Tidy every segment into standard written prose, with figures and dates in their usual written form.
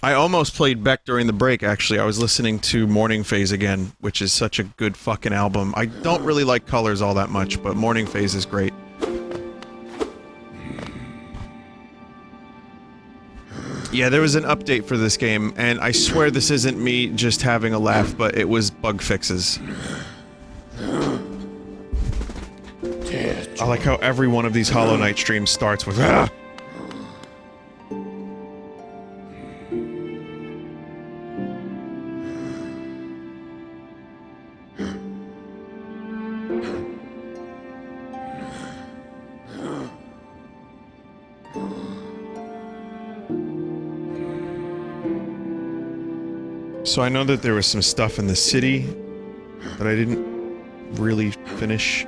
I almost played Beck during the break, actually. I was listening to Morning Phase again, which is such a good fucking album. I don't really like Colors all that much, but Morning Phase is great. Yeah, there was an update for this game, and I swear this isn't me just having a laugh, but it was bug fixes. I like how every one of these Hollow Knight streams starts with ah! So I know that there was some stuff in the city that I didn't really finish.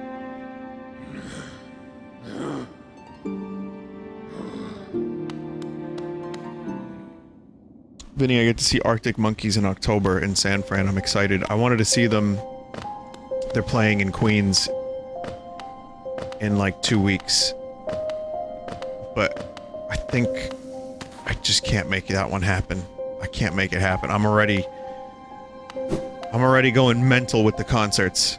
Vinny, I get to see Arctic Monkeys in October in San Fran. I'm excited. I wanted to see them. They're playing in Queens in like 2 weeks. But I think I just can't make that one happen. I can't make it happen. I'm already going mental with the concerts.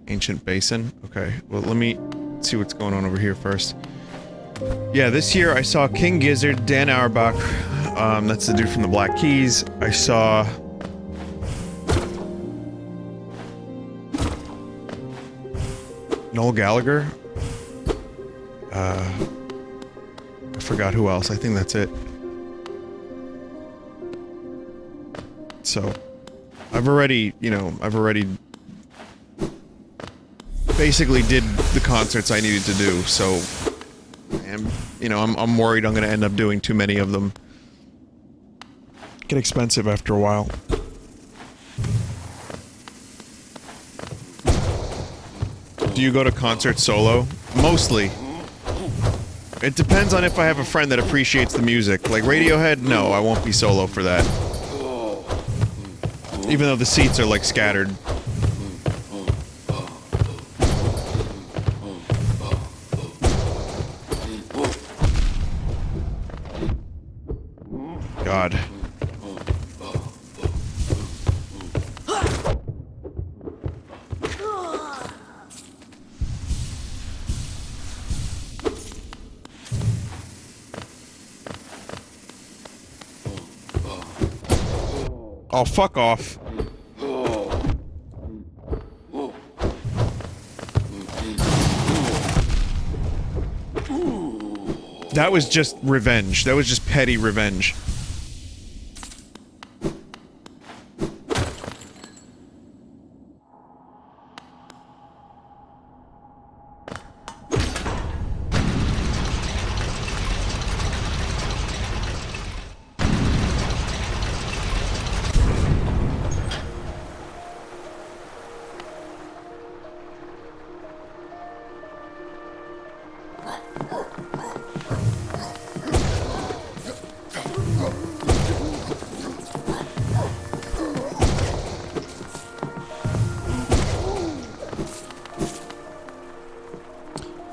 Ancient Basin? Okay, well let me see what's going on over here first. Yeah, this year I saw King Gizzard, Dan Auerbach, that's the dude from the Black Keys. I saw... Noel Gallagher? I forgot who else, I think that's it. So, I've already, you know, basically did the concerts I needed to do, so... And, you know, I'm worried I'm gonna end up doing too many of them. Get expensive after a while. Do you go to concerts solo? Mostly. It depends on if I have a friend that appreciates the music. Like Radiohead, no, I won't be solo for that. Even though the seats are like scattered. God. Oh, fuck off. That was just revenge. That was just petty revenge.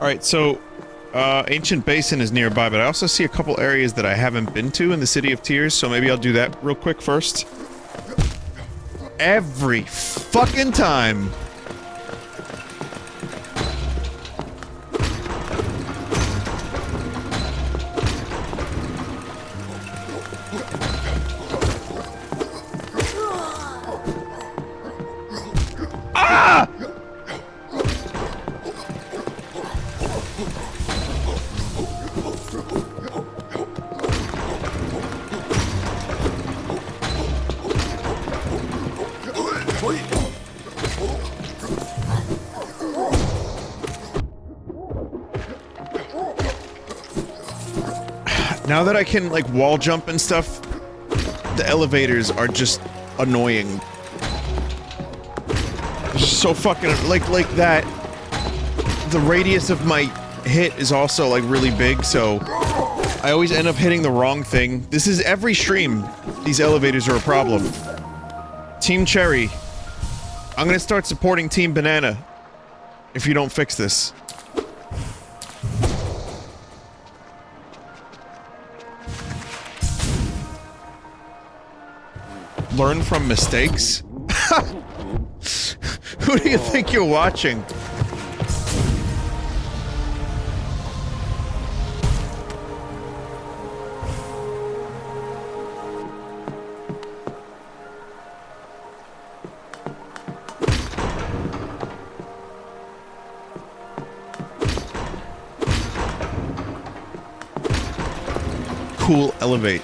Alright, so, Ancient Basin is nearby, but I also see a couple areas that I haven't been to in the City of Tears, so maybe I'll do that real quick first. Every fucking time! Ah! Now that I can, like, wall jump and stuff, the elevators are just annoying. They're just so fucking, like that, the radius of my hit is also like really big, so I always end up hitting the wrong thing. This is every stream. These elevators are a problem. Team Cherry, I'm gonna start supporting Team Banana if you don't fix this. Learn from mistakes? Who do you think you're watching? Cool elevate.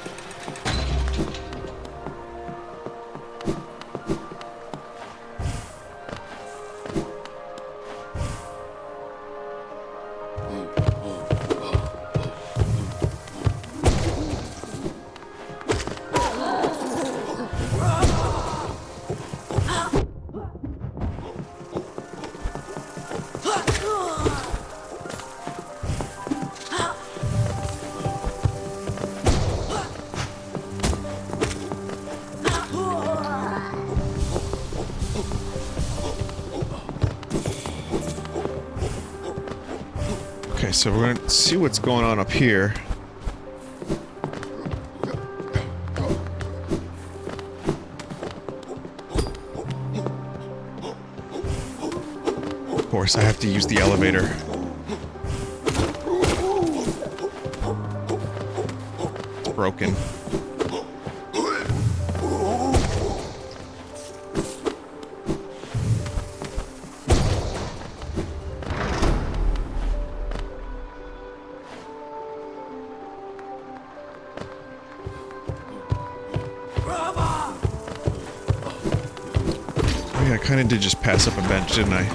Okay, so we're gonna see what's going on up here. Of course, I have to use the elevator. It's broken. I kinda did just pass up a bench, didn't I?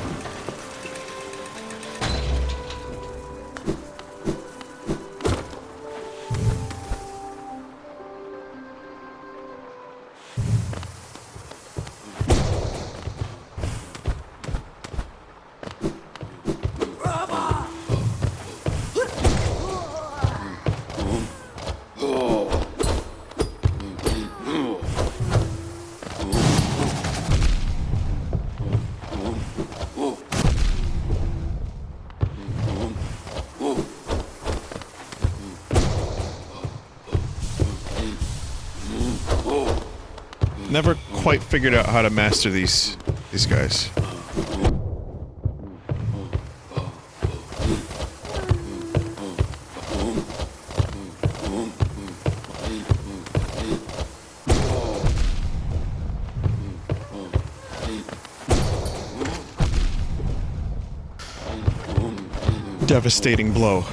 Never quite figured out how to master these guys. Devastating blow.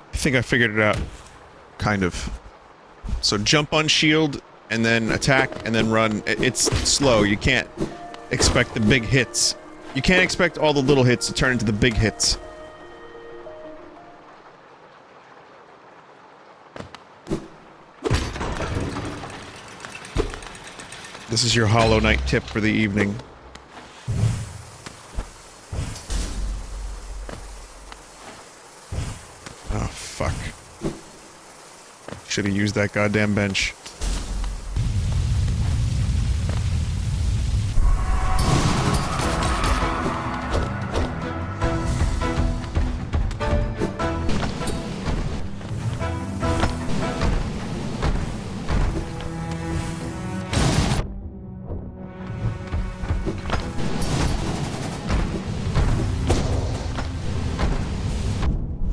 I think I figured it out. Kind of. So jump on shield, and then attack, and then run. It's slow. You can't expect the big hits. You can't expect all the little hits to turn into the big hits. This is your Hollow Knight tip for the evening. Oh, fuck. Should have used that goddamn bench.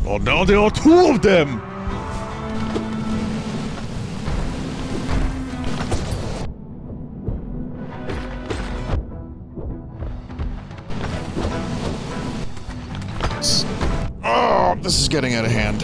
Oh, now there are two of them! Oh, this is getting out of hand.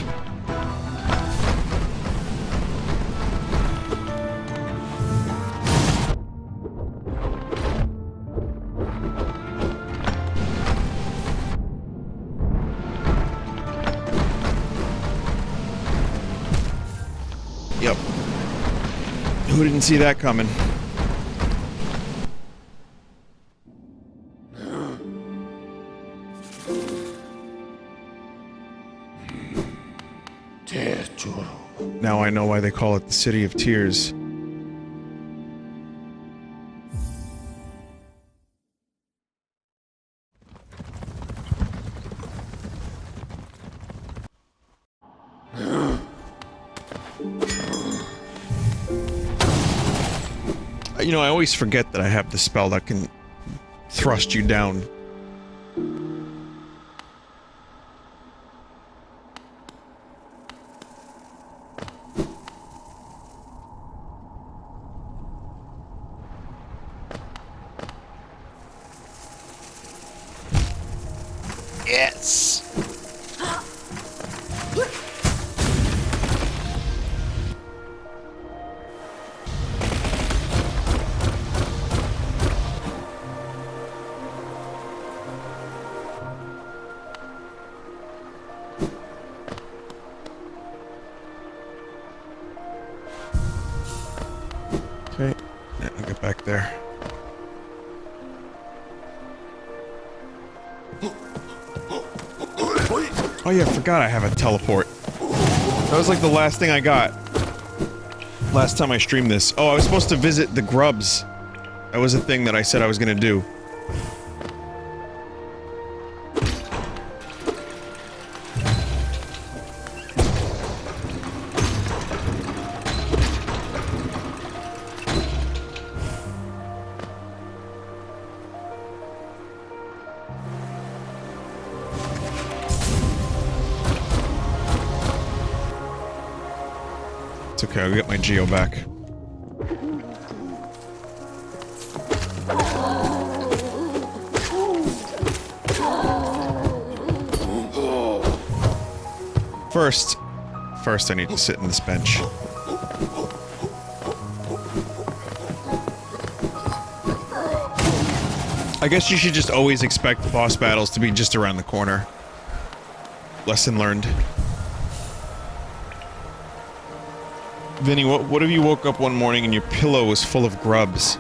Yep. Who didn't see that coming? Now I know why they call it the City of Tears. You know, I always forget that I have the spell that can thrust you down. Yes! Okay, yeah, I'll get back there. Oh yeah, I forgot I have a teleport. That was like the last thing I got. Last time I streamed this. Oh, I was supposed to visit the Grubs. That was a thing that I said I was gonna do. It's okay, I'll get my Geo back. First I need to sit in this bench. I guess you should just always expect boss battles to be just around the corner. Lesson learned. Vinny, what if you woke up one morning and your pillow was full of grubs?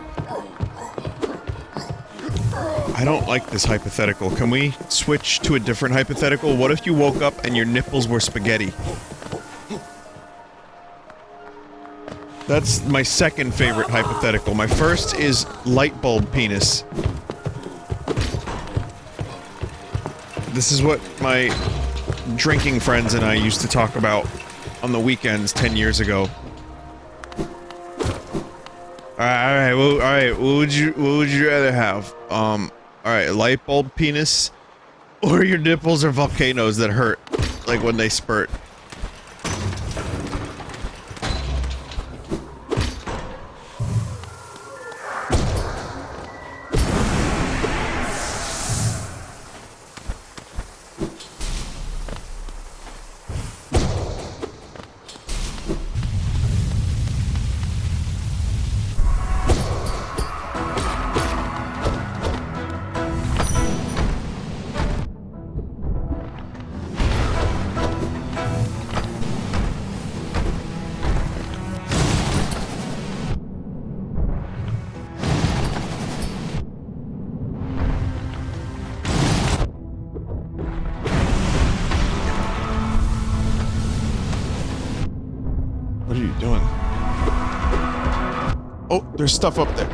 I don't like this hypothetical. Can we switch to a different hypothetical? What if you woke up and your nipples were spaghetti? That's my second favorite hypothetical. My first is light bulb penis. This is what my drinking friends and I used to talk about on the weekends 10 years ago. Alright, what would you rather have? Alright, light bulb penis, or your nipples are volcanoes that hurt, like when they spurt. What are you doing? Oh, there's stuff up there.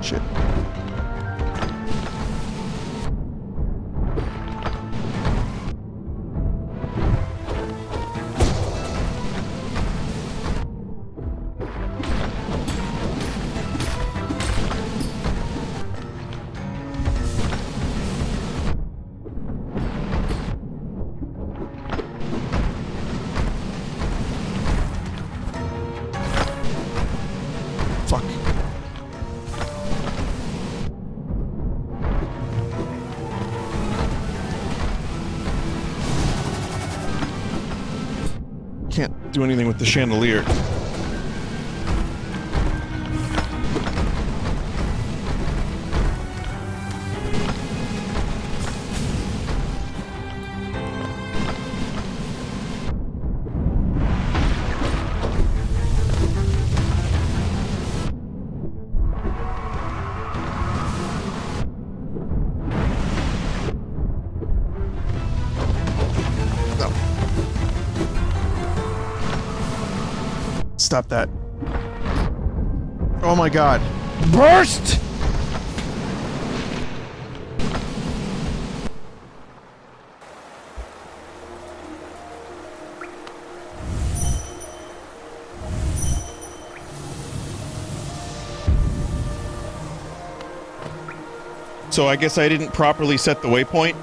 Shit. do anything with the chandelier. Stop that. Oh my god. Burst! So I guess I didn't properly set the waypoint.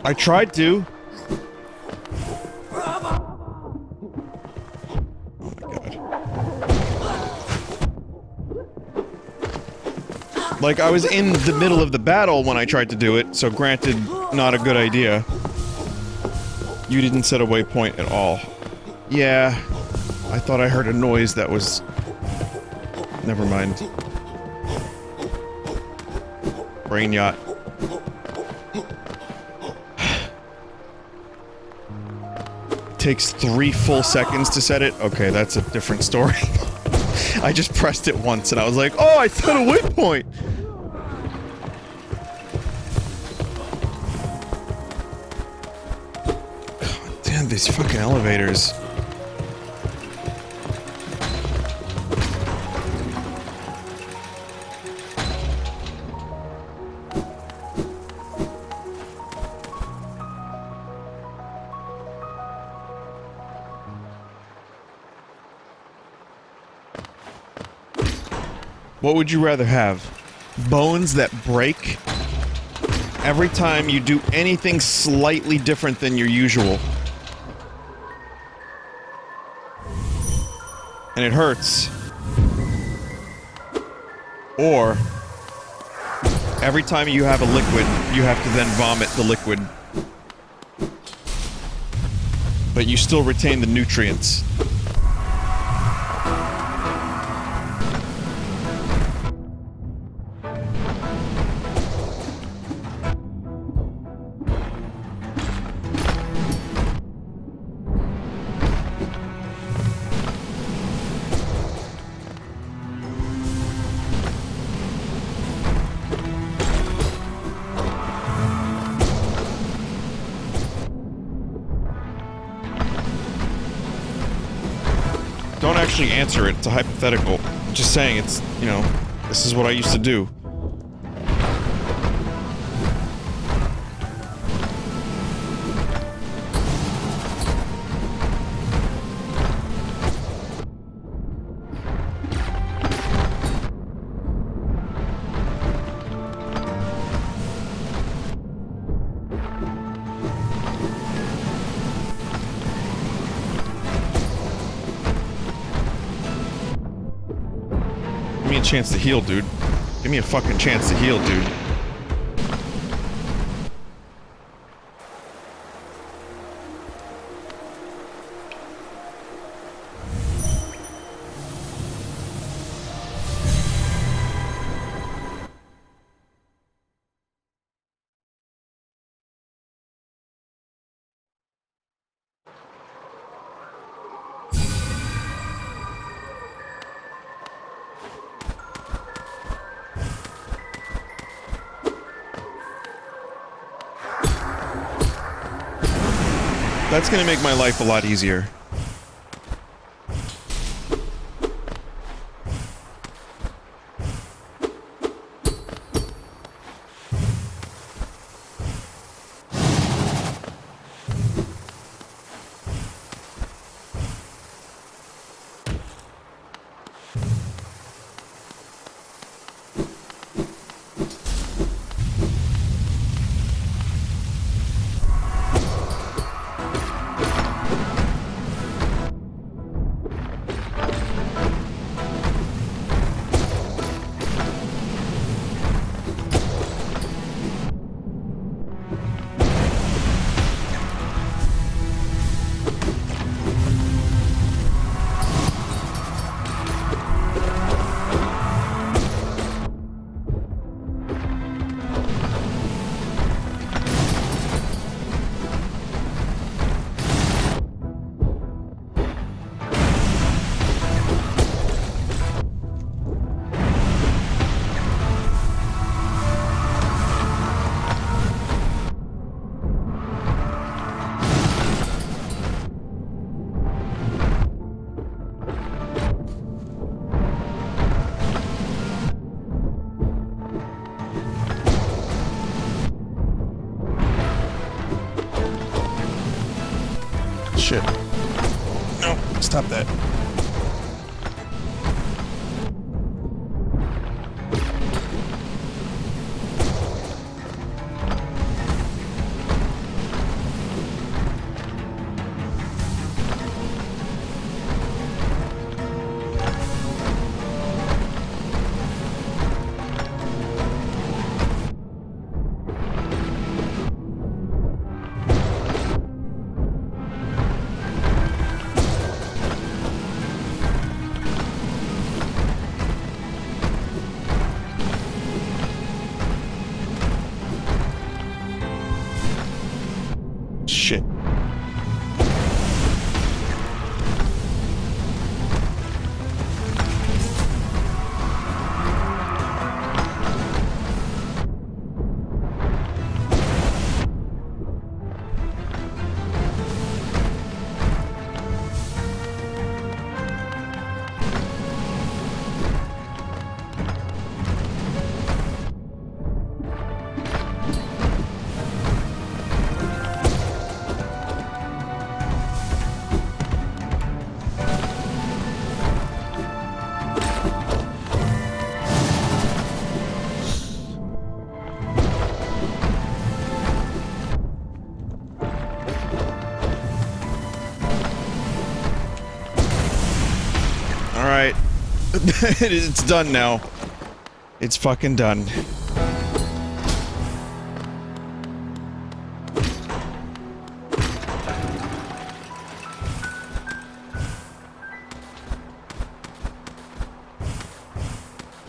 I tried to. Oh my god. Like, I was in the middle of the battle when I tried to do it, so granted, not a good idea. You didn't set a waypoint at all. Yeah. I thought I heard a noise that was... Never mind. Brain yacht. Takes 3 full seconds to set it? Okay, that's a different story. I just pressed it once and I was like, oh, I set a waypoint! God damn, these fucking elevators. What would you rather have? Bones that break every time you do anything slightly different than your usual. And it hurts. Or, every time you have a liquid, you have to then vomit the liquid. But you still retain the nutrients. Don't actually answer it, it's a hypothetical. Just saying, it's, you know, this is what I used to do. Chance to heal, dude. Give me a fucking chance to heal, dude. That's gonna make my life a lot easier. shit. No, stop that. Shit. Alright. It's done now. It's fucking done.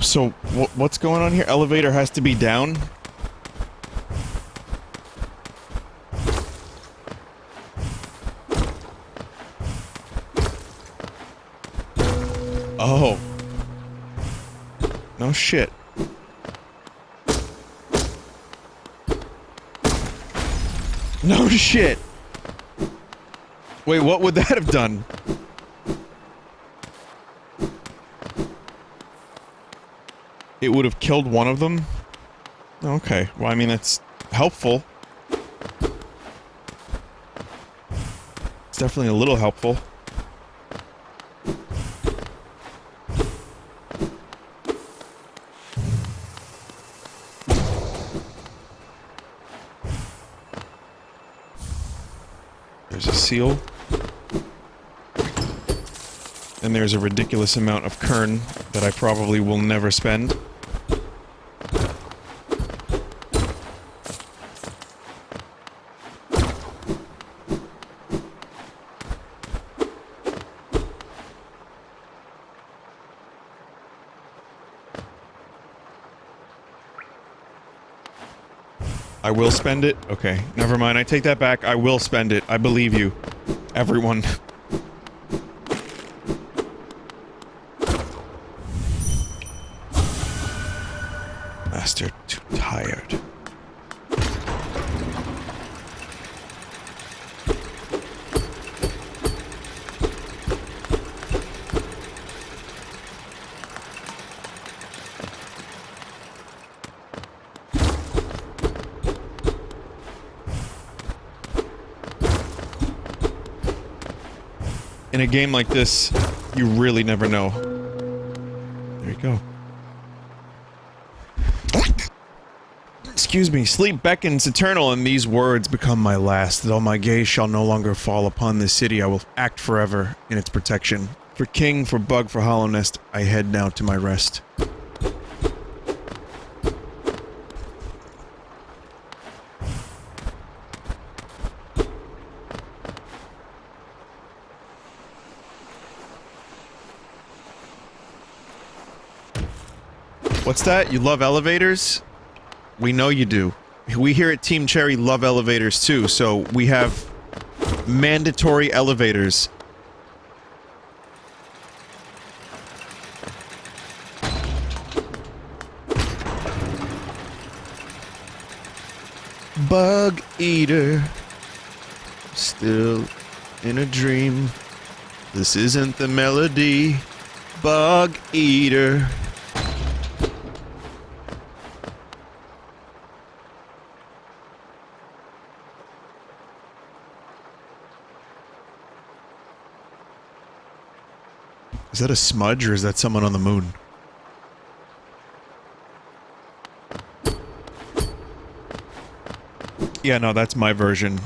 So, what's going on here? Elevator has to be down? Oh. No shit. No shit. Wait, what would that have done? It would have killed one of them? Okay, well, I mean, that's helpful. It's definitely a little helpful. There's a seal. And there's a ridiculous amount of kern that I probably will never spend. I will spend it? Okay, never mind, I take that back. I will spend it. I believe you. Everyone. Master, too tired. In a game like this, you really never know. There you go. Excuse me. Sleep beckons eternal, and these words become my last. Though my gaze shall no longer fall upon this city, I will act forever in its protection. For king, for bug, for hollow nest, I head now to my rest. What's that? You love elevators? We know you do. We here at Team Cherry love elevators too, so we have mandatory elevators. Bug eater, still in a dream. This isn't the melody. Bug eater. Is that a smudge or is that someone on the moon? Yeah, no, that's my version.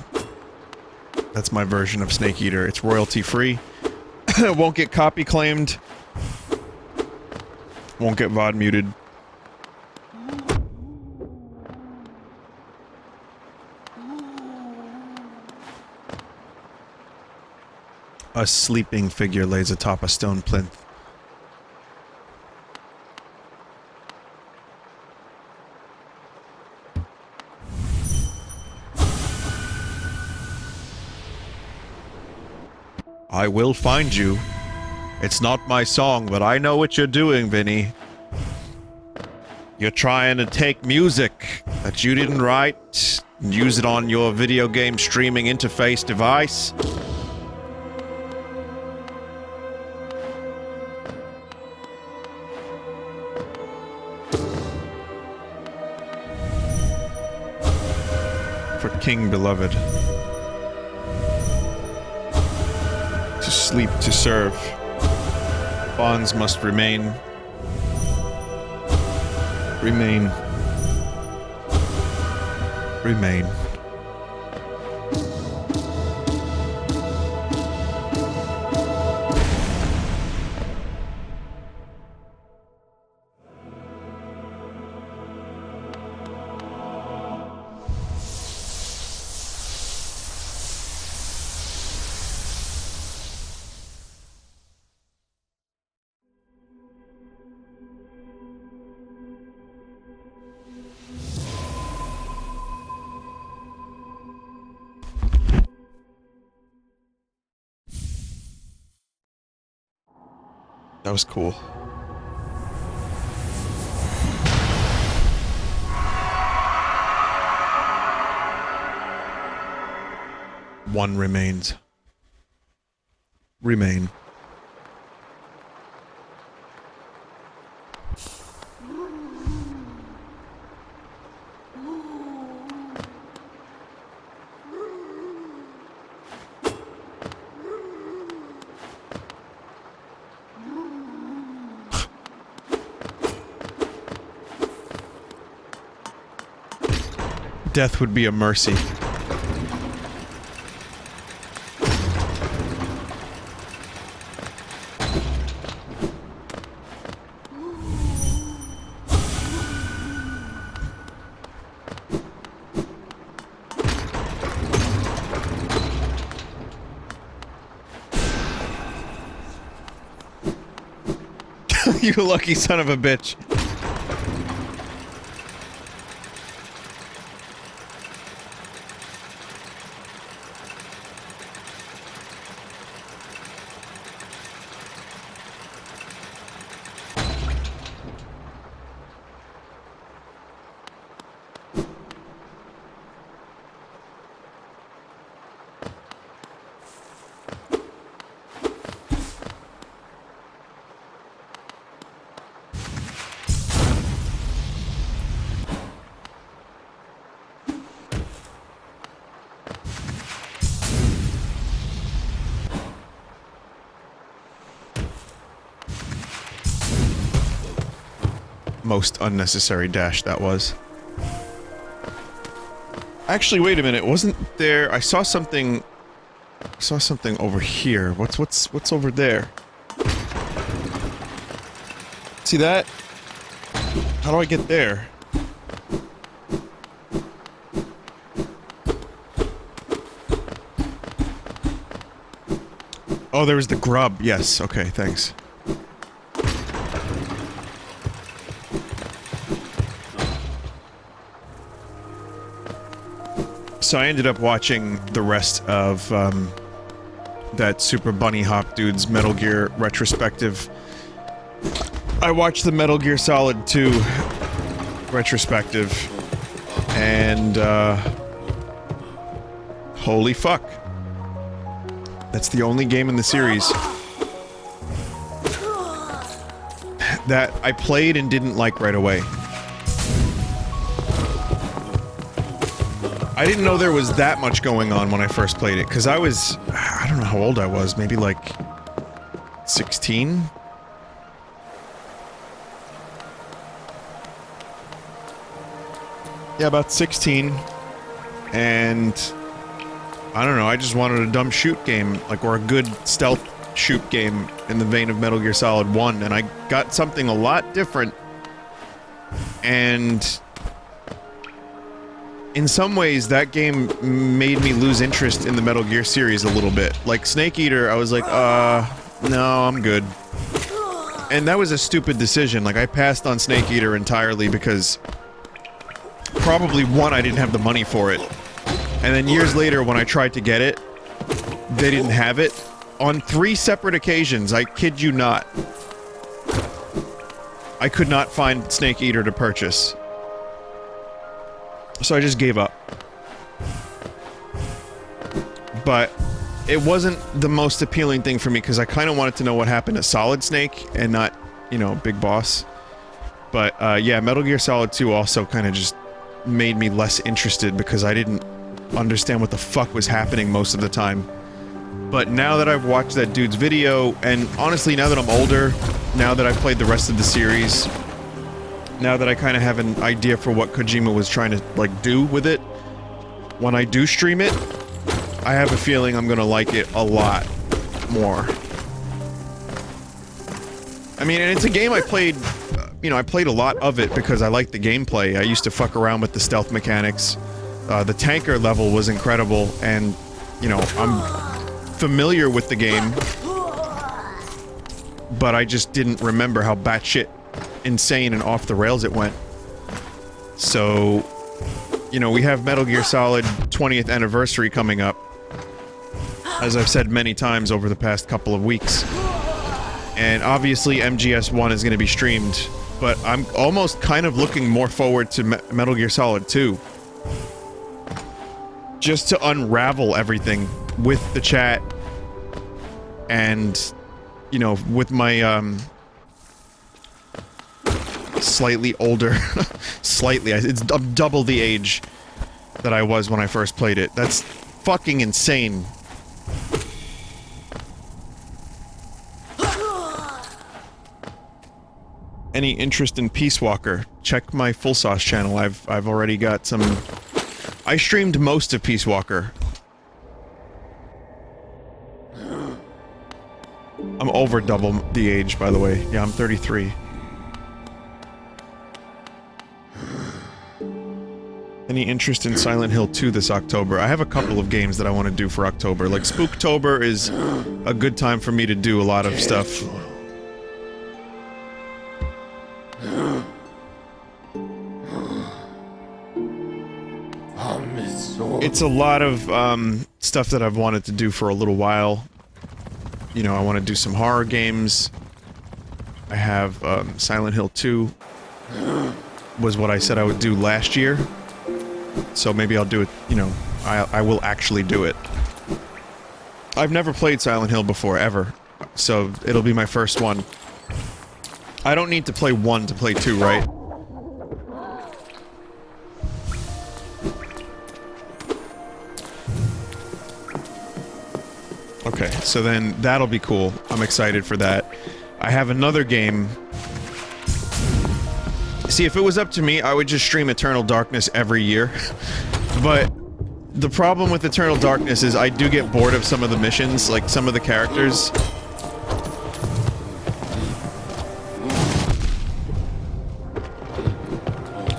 That's my version of Snake Eater. It's royalty free. Won't get copy claimed. Won't get VOD muted. A sleeping figure lays atop a stone plinth. I will find you. It's not my song, but I know what you're doing, Vinny. You're trying to take music that you didn't write and use it on your video game streaming interface device. For King Beloved. To sleep, to serve. Bonds must remain. Remain. Remain. That was cool. One remains. Remain. Death would be a mercy. You lucky son of a bitch. Most unnecessary dash that was. Actually, wait a minute. Wasn't there... I saw something over here. What's over there? See that? How do I get there? Oh, there was the grub. Yes. Okay, thanks. So I ended up watching the rest of, that Super Bunny Hop dude's Metal Gear retrospective. I watched the Metal Gear Solid 2 retrospective, and, holy fuck. That's the only game in the series that I played and didn't like right away. I didn't know there was that much going on when I first played it, because I don't know how old I was, maybe like 16? Yeah, about 16. And I don't know, I just wanted a dumb shoot game, like, or a good stealth shoot game in the vein of Metal Gear Solid 1, and I got something a lot different. And in some ways, that game made me lose interest in the Metal Gear series a little bit. Like, Snake Eater, I was like, no, I'm good. And that was a stupid decision. Like, I passed on Snake Eater entirely because probably, one, I didn't have the money for it. And then years later, when I tried to get it, they didn't have it. On 3 separate occasions, I kid you not, I could not find Snake Eater to purchase. So I just gave up. But it wasn't the most appealing thing for me, because I kind of wanted to know what happened to Solid Snake, and not, you know, Big Boss. But, yeah, Metal Gear Solid 2 also kind of just made me less interested, because I didn't understand what the fuck was happening most of the time. But now that I've watched that dude's video, and honestly, now that I'm older, now that I've played the rest of the series, now that I kind of have an idea for what Kojima was trying to, like, do with it, when I do stream it, I have a feeling I'm gonna like it a lot more. I mean, and it's a game I played, you know, I played a lot of it because I liked the gameplay. I used to fuck around with the stealth mechanics. The tanker level was incredible, and, you know, I'm familiar with the game, but I just didn't remember how batshit insane and off the rails it went. So, you know, we have Metal Gear Solid 20th anniversary coming up, as I've said many times over the past couple of weeks. And obviously MGS1 is going to be streamed, but I'm almost kind of looking more forward to Metal Gear Solid 2. Just to unravel everything with the chat and, you know, with my, slightly older, slightly, it's double the age that I was when I first played it. That's fucking insane. Any interest in Peace Walker? Check my Full Sauce channel. I've already got some... I streamed most of Peace Walker. I'm over double the age, by the way. Yeah, I'm 33. Any interest in Silent Hill 2 this October? I have a couple of games that I want to do for October. Like, Spooktober is a good time for me to do a lot of stuff. It's a lot of, stuff that I've wanted to do for a little while. You know, I want to do some horror games. I have, Silent Hill 2 was what I said I would do last year. So maybe I'll do it, you know, I will actually do it. I've never played Silent Hill before, ever. So it'll be my first one. I don't need to play 1 to play 2, right? Okay, so then that'll be cool. I'm excited for that. I have another game. See, if it was up to me, I would just stream Eternal Darkness every year. But the problem with Eternal Darkness is I do get bored of some of the missions, like some of the characters.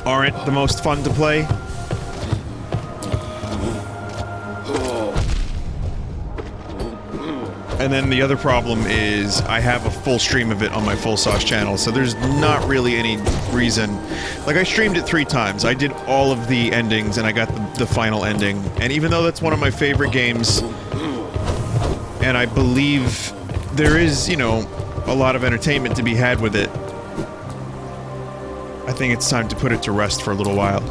Aren't the most fun to play. And then the other problem is I have a full stream of it on my Full Sauce channel, so there's not really any reason. Like, I streamed it 3 times. I did all of the endings, and I got the final ending. And even though that's one of my favorite games, and I believe there is, you know, a lot of entertainment to be had with it, I think it's time to put it to rest for a little while.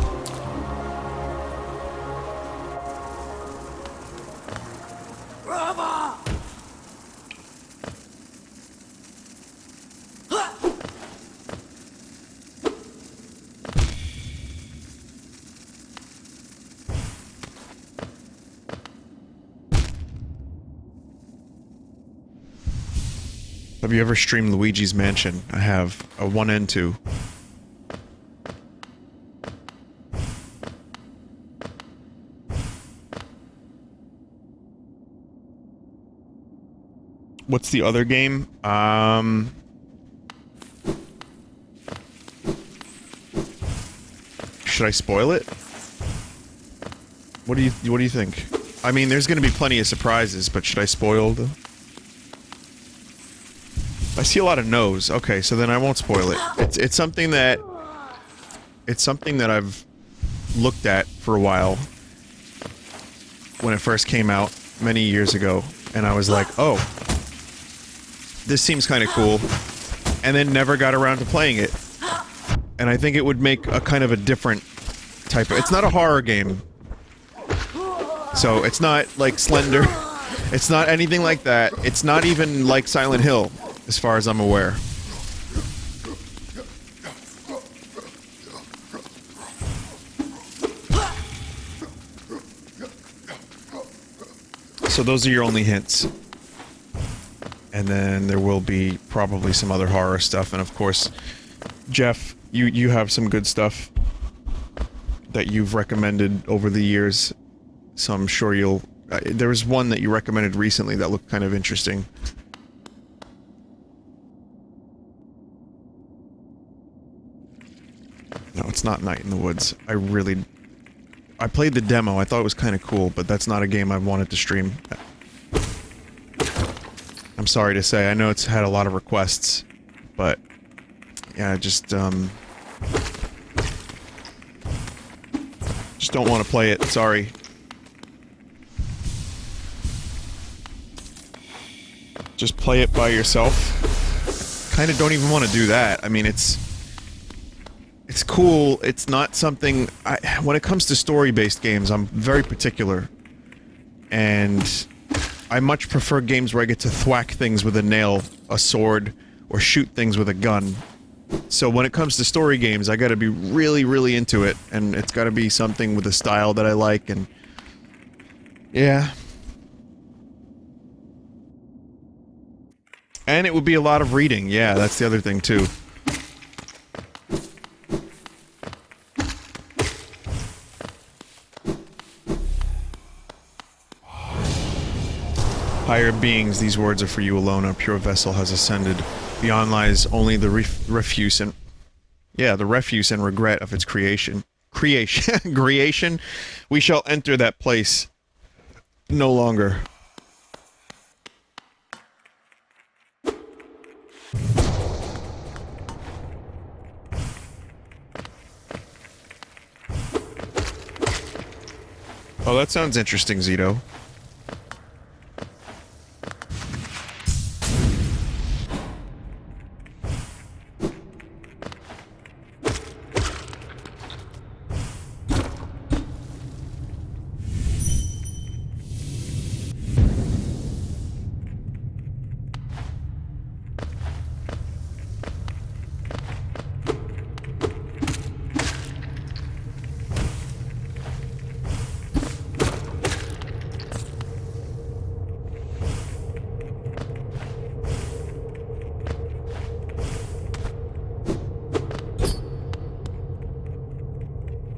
Have you ever streamed Luigi's Mansion? I have. A 1 and 2. What's the other game? Should I spoil it? What do you think? I mean, there's gonna be plenty of surprises, but should I spoil them? I see a lot of no's. Okay, so then I won't spoil it. It's something that I've looked at for a while when it first came out many years ago, and I was like, oh, this seems kind of cool, and then never got around to playing it. And I think it would make a kind of a different type of... It's not a horror game. So, it's not like Slender. It's not anything like that. It's not even like Silent Hill, as far as I'm aware. So those are your only hints. And then there will be probably some other horror stuff, and of course, Jeff, you have some good stuff that you've recommended over the years, so I'm sure you'll... there was one that you recommended recently that looked kind of interesting. No, it's not Night in the Woods. I played the demo, I thought it was kind of cool, but that's not a game I've wanted to stream. I'm sorry to say, I know it's had a lot of requests, but... yeah, just don't want to play it, sorry. Just play it by yourself. Kinda don't even want to do that. I mean, it's cool, it's not something... when it comes to story-based games, I'm very particular. And I much prefer games where I get to thwack things with a nail, a sword, or shoot things with a gun. So when it comes to story games, I gotta be really, really into it, and it's gotta be something with a style that I like, and... yeah. And it would be a lot of reading, yeah, that's the other thing, too. Higher beings, these words are for you alone. Our pure vessel has ascended. Beyond lies only the refuse and... yeah, the refuse and regret of its creation. Creation? We shall enter that place no longer. Oh, that sounds interesting, Zito.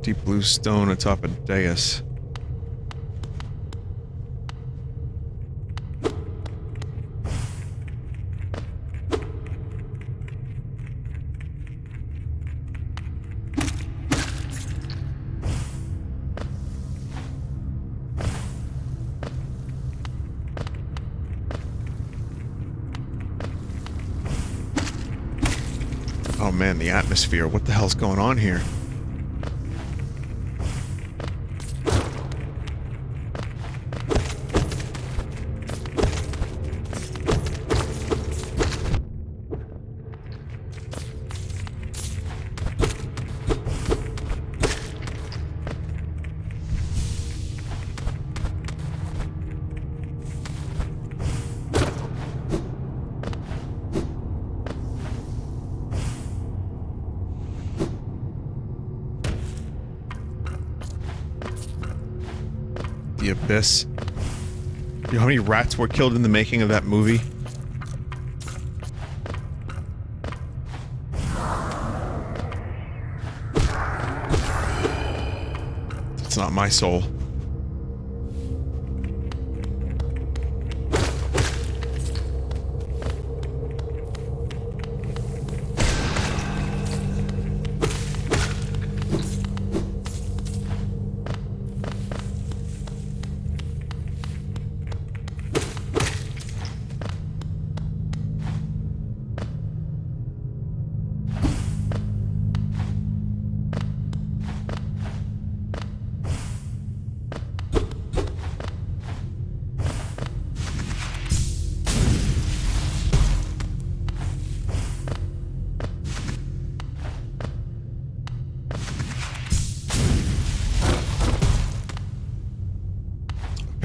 Deep blue stone atop a dais. Oh man, the atmosphere. What the hell's going on here? The Abyss. You know how many rats were killed in the making of that movie? It's not my soul.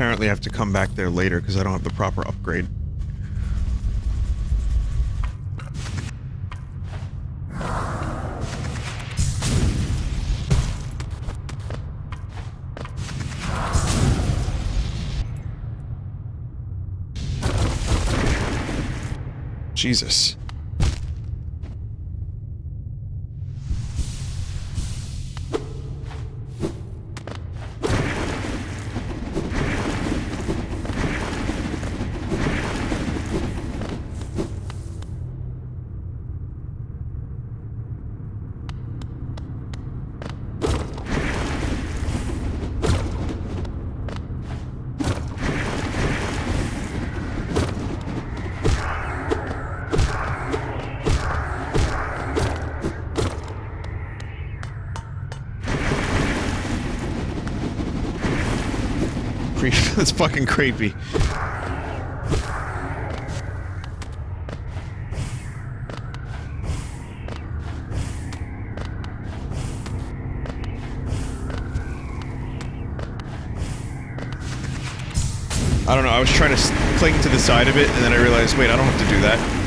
apparently have to come back there later because I don't have the proper upgrade. Jesus. That's fucking creepy. I don't know, I was trying to cling to the side of it, and then I realized, wait, I don't have to do that.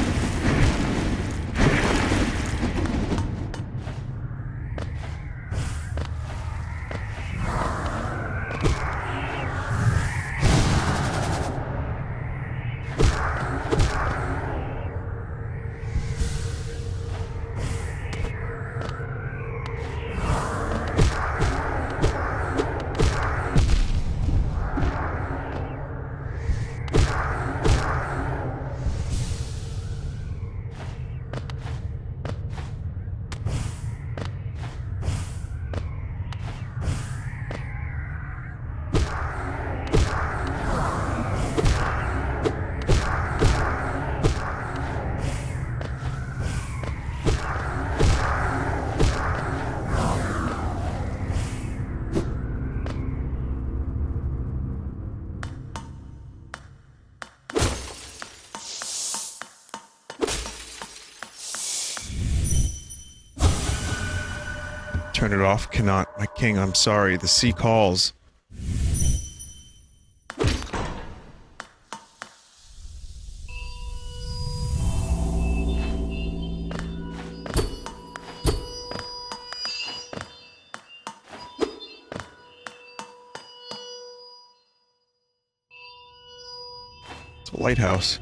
Turn it off. Cannot. My king, I'm sorry. The sea calls. It's a lighthouse.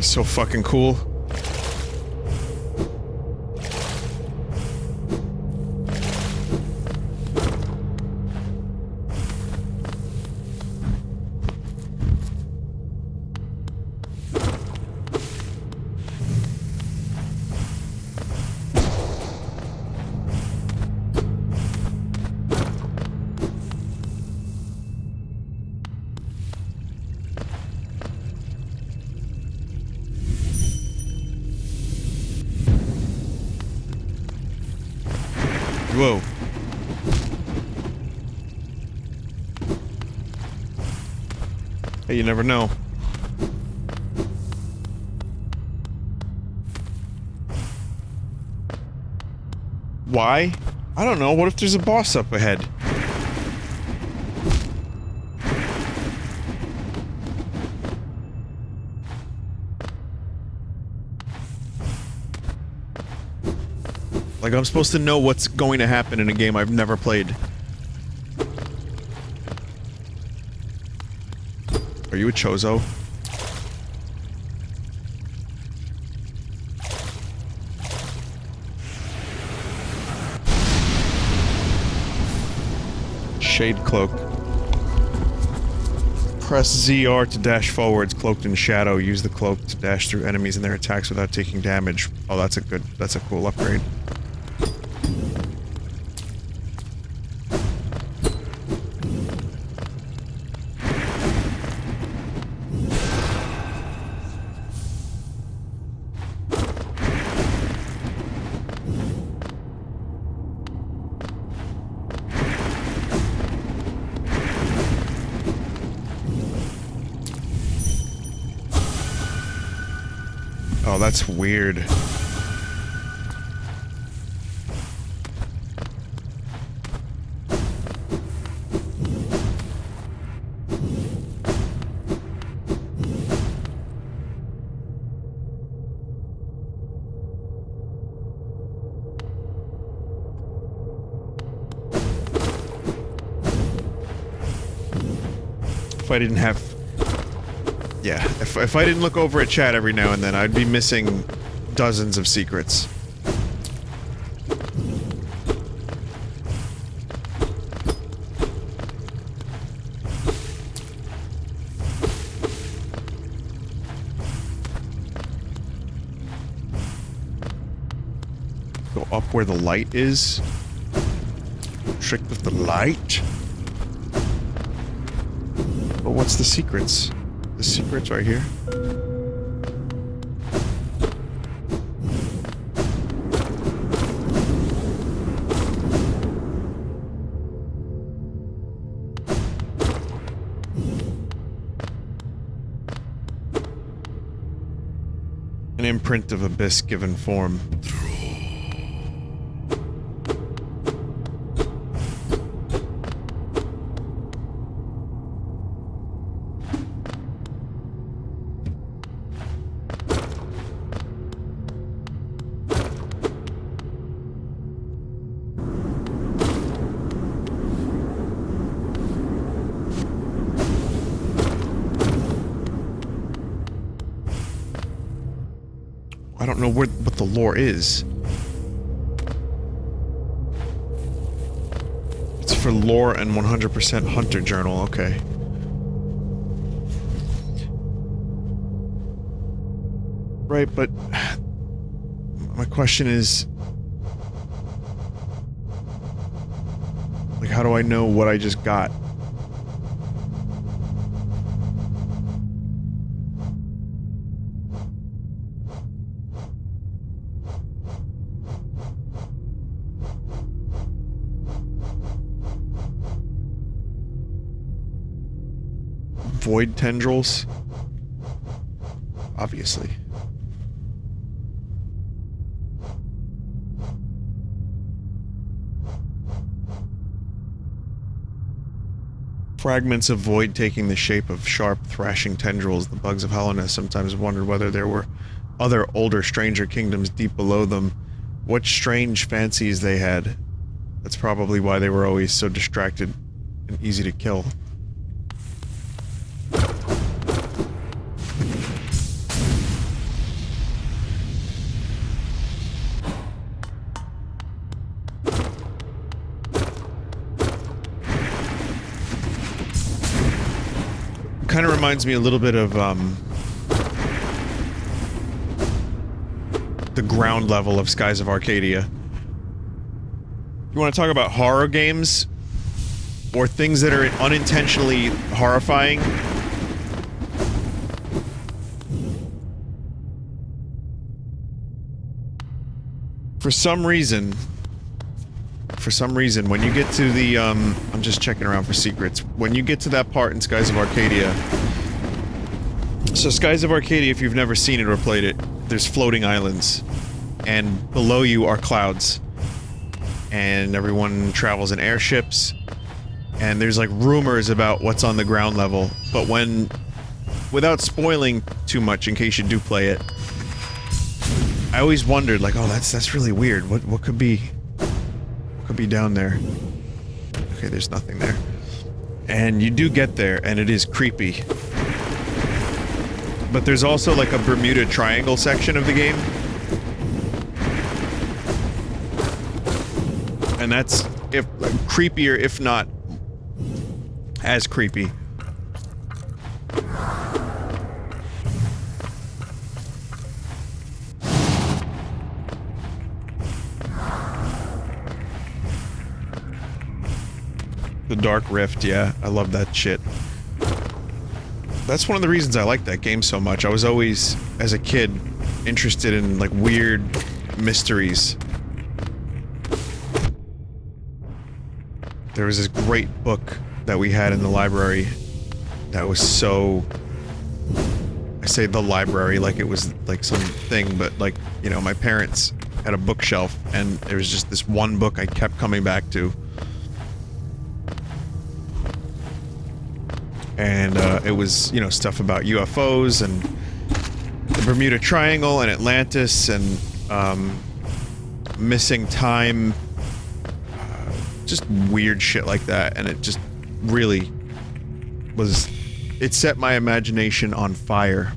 So fucking cool. Whoa. Hey, you never know. Why? I don't know. What if there's a boss up ahead? Like, I'm supposed to know what's going to happen in a game I've never played. Are you a Chozo? Shade Cloak. Press ZR to dash forwards, cloaked in shadow. Use the cloak to dash through enemies and their attacks without taking damage. Oh, that's a cool upgrade. Oh, that's weird. If I didn't have... Yeah, if I didn't look over at chat every now and then, I'd be missing dozens of secrets. Go up where the light is. Trick with the light. But what's the secrets? The secret's right here. An imprint of abyss given form. I don't know what the lore is. It's for lore and 100% hunter journal, okay. Right, but my question is, like, how do I know what I just got? Void tendrils? Obviously. Fragments of void taking the shape of sharp, thrashing tendrils, the bugs of hollowness sometimes wondered whether there were other older, stranger kingdoms deep below them. What strange fancies they had. That's probably why they were always so distracted and easy to kill. Kind of reminds me a little bit of, the ground level of Skies of Arcadia. You want to talk about horror games? Or things that are unintentionally horrifying? For some reason, when you get to the, I'm just checking around for secrets. When you get to that part in Skies of Arcadia... So Skies of Arcadia, if you've never seen it or played it, there's floating islands. And below you are clouds. And everyone travels in airships. And there's like rumors about what's on the ground level. But when... Without spoiling too much in case you do play it, I always wondered, like, oh, that's really weird. What could be... Could be down there. Okay, there's nothing there. And you do get there, and it is creepy. But there's also like a Bermuda Triangle section of the game. And that's creepier, if not as creepy. The Dark Rift, yeah, I love that shit. That's one of the reasons I like that game so much. I was always, as a kid, interested in, like, weird mysteries. There was this great book that we had in the library that was so I say the library like it was like some thing, but like, you know, my parents had a bookshelf and there was just this one book I kept coming back to. And it was, you know, stuff about UFOs and the Bermuda Triangle and Atlantis and missing time, just weird shit like that, and it just really was, it set my imagination on fire.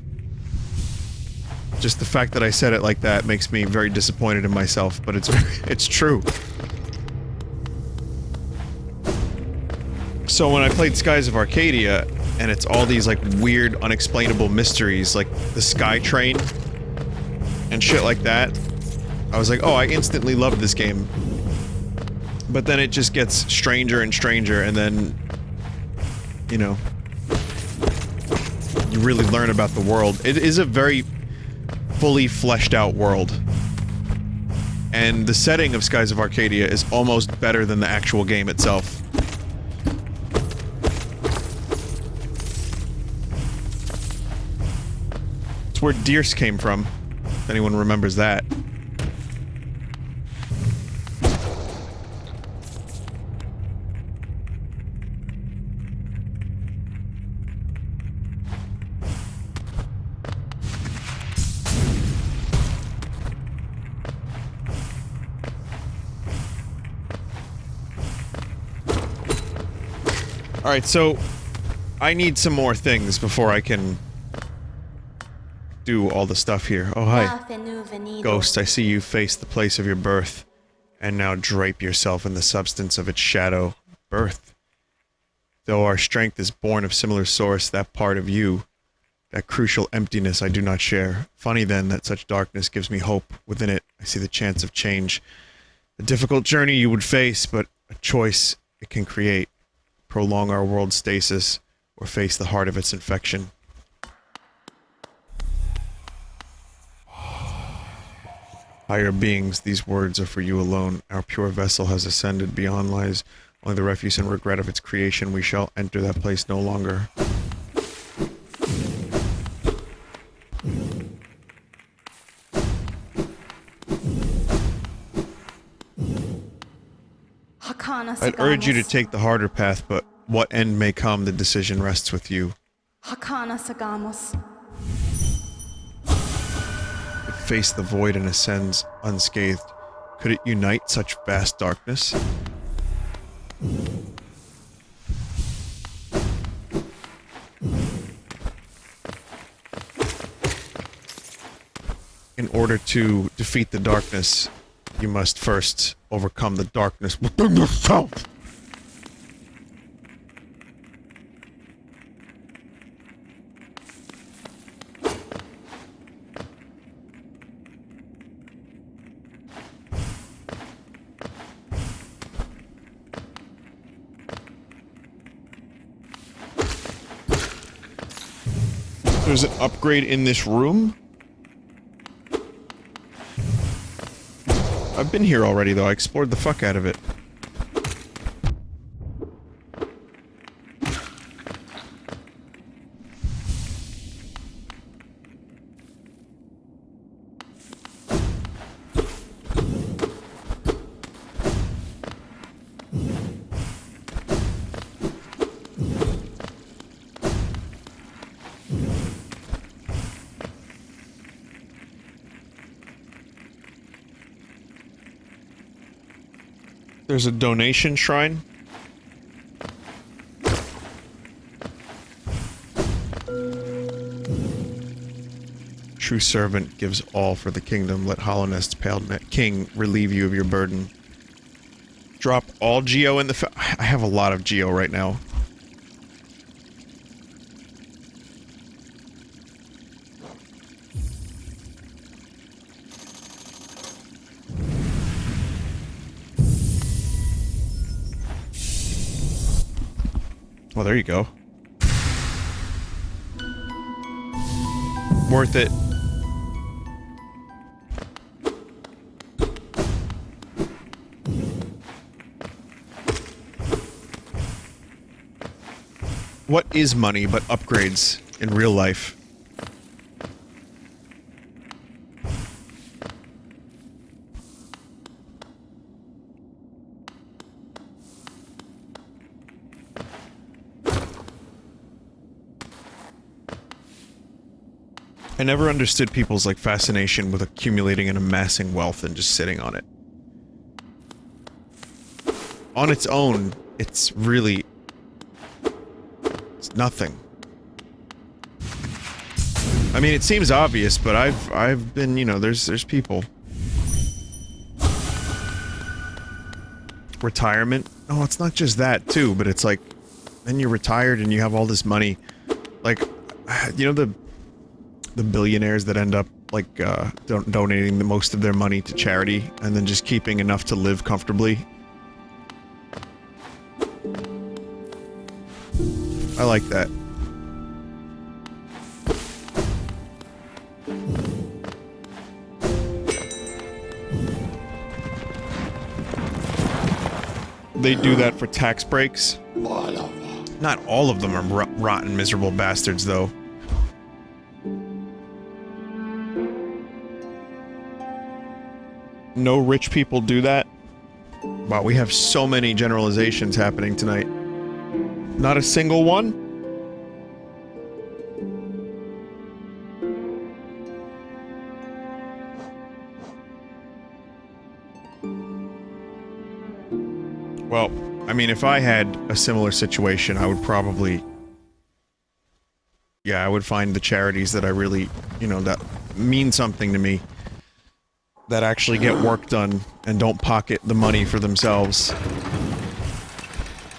Just the fact that I said it like that makes me very disappointed in myself, but it's true. So when I played Skies of Arcadia, and it's all these like weird, unexplainable mysteries, like the Sky Train and shit like that, I was like, oh, I instantly loved this game. But then it just gets stranger and stranger, and then, you know, you really learn about the world. It is a very fully fleshed out world. And the setting of Skies of Arcadia is almost better than the actual game itself. It's where Deers came from, if anyone remembers that. Alright, so I need some more things before I can do all the stuff here. Oh, hi. Ghost, I see you face the place of your birth, and now drape yourself in the substance of its shadow. Birth. Though our strength is born of similar source, that part of you, that crucial emptiness I do not share. Funny then that such darkness gives me hope. Within it, I see the chance of change. A difficult journey you would face, but a choice it can create. Prolong our world's stasis, or face the heart of its infection. Higher beings, these words are for you alone. Our pure vessel has ascended. Beyond lies only the refuse and regret of its creation. We shall enter that place no longer. I'd urge you to take the harder path, but what end may come, the decision rests with you. It faced the void and ascends unscathed. Could it unite such vast darkness? In order to defeat the darkness, you must first overcome the darkness within yourself. There's an upgrade in this room? I've been here already, though. I explored the fuck out of it. There's a donation shrine. True servant gives all for the kingdom. Let Hollownest's pale king relieve you of your burden. Drop all geo in the I have a lot of geo right now. Well, there you go. Worth it. What is money but upgrades in real life? I never understood people's, like, fascination with accumulating and amassing wealth and just sitting on it. On its own, it's really... it's nothing. I mean, it seems obvious, but I've been, you know, there's people. Retirement? Oh, it's not just that, too, but it's like, then you're retired and you have all this money. Like, you know the billionaires that end up, like, donating the most of their money to charity, and then just keeping enough to live comfortably? I like that. They do that for tax breaks. Not all of them are rotten, miserable bastards, though. No rich people do that? Wow, we have so many generalizations happening tonight. Not a single one? Well, I mean, if I had a similar situation, I would probably... yeah, I would find the charities that I really, you know, that mean something to me. That actually get work done and don't pocket the money for themselves.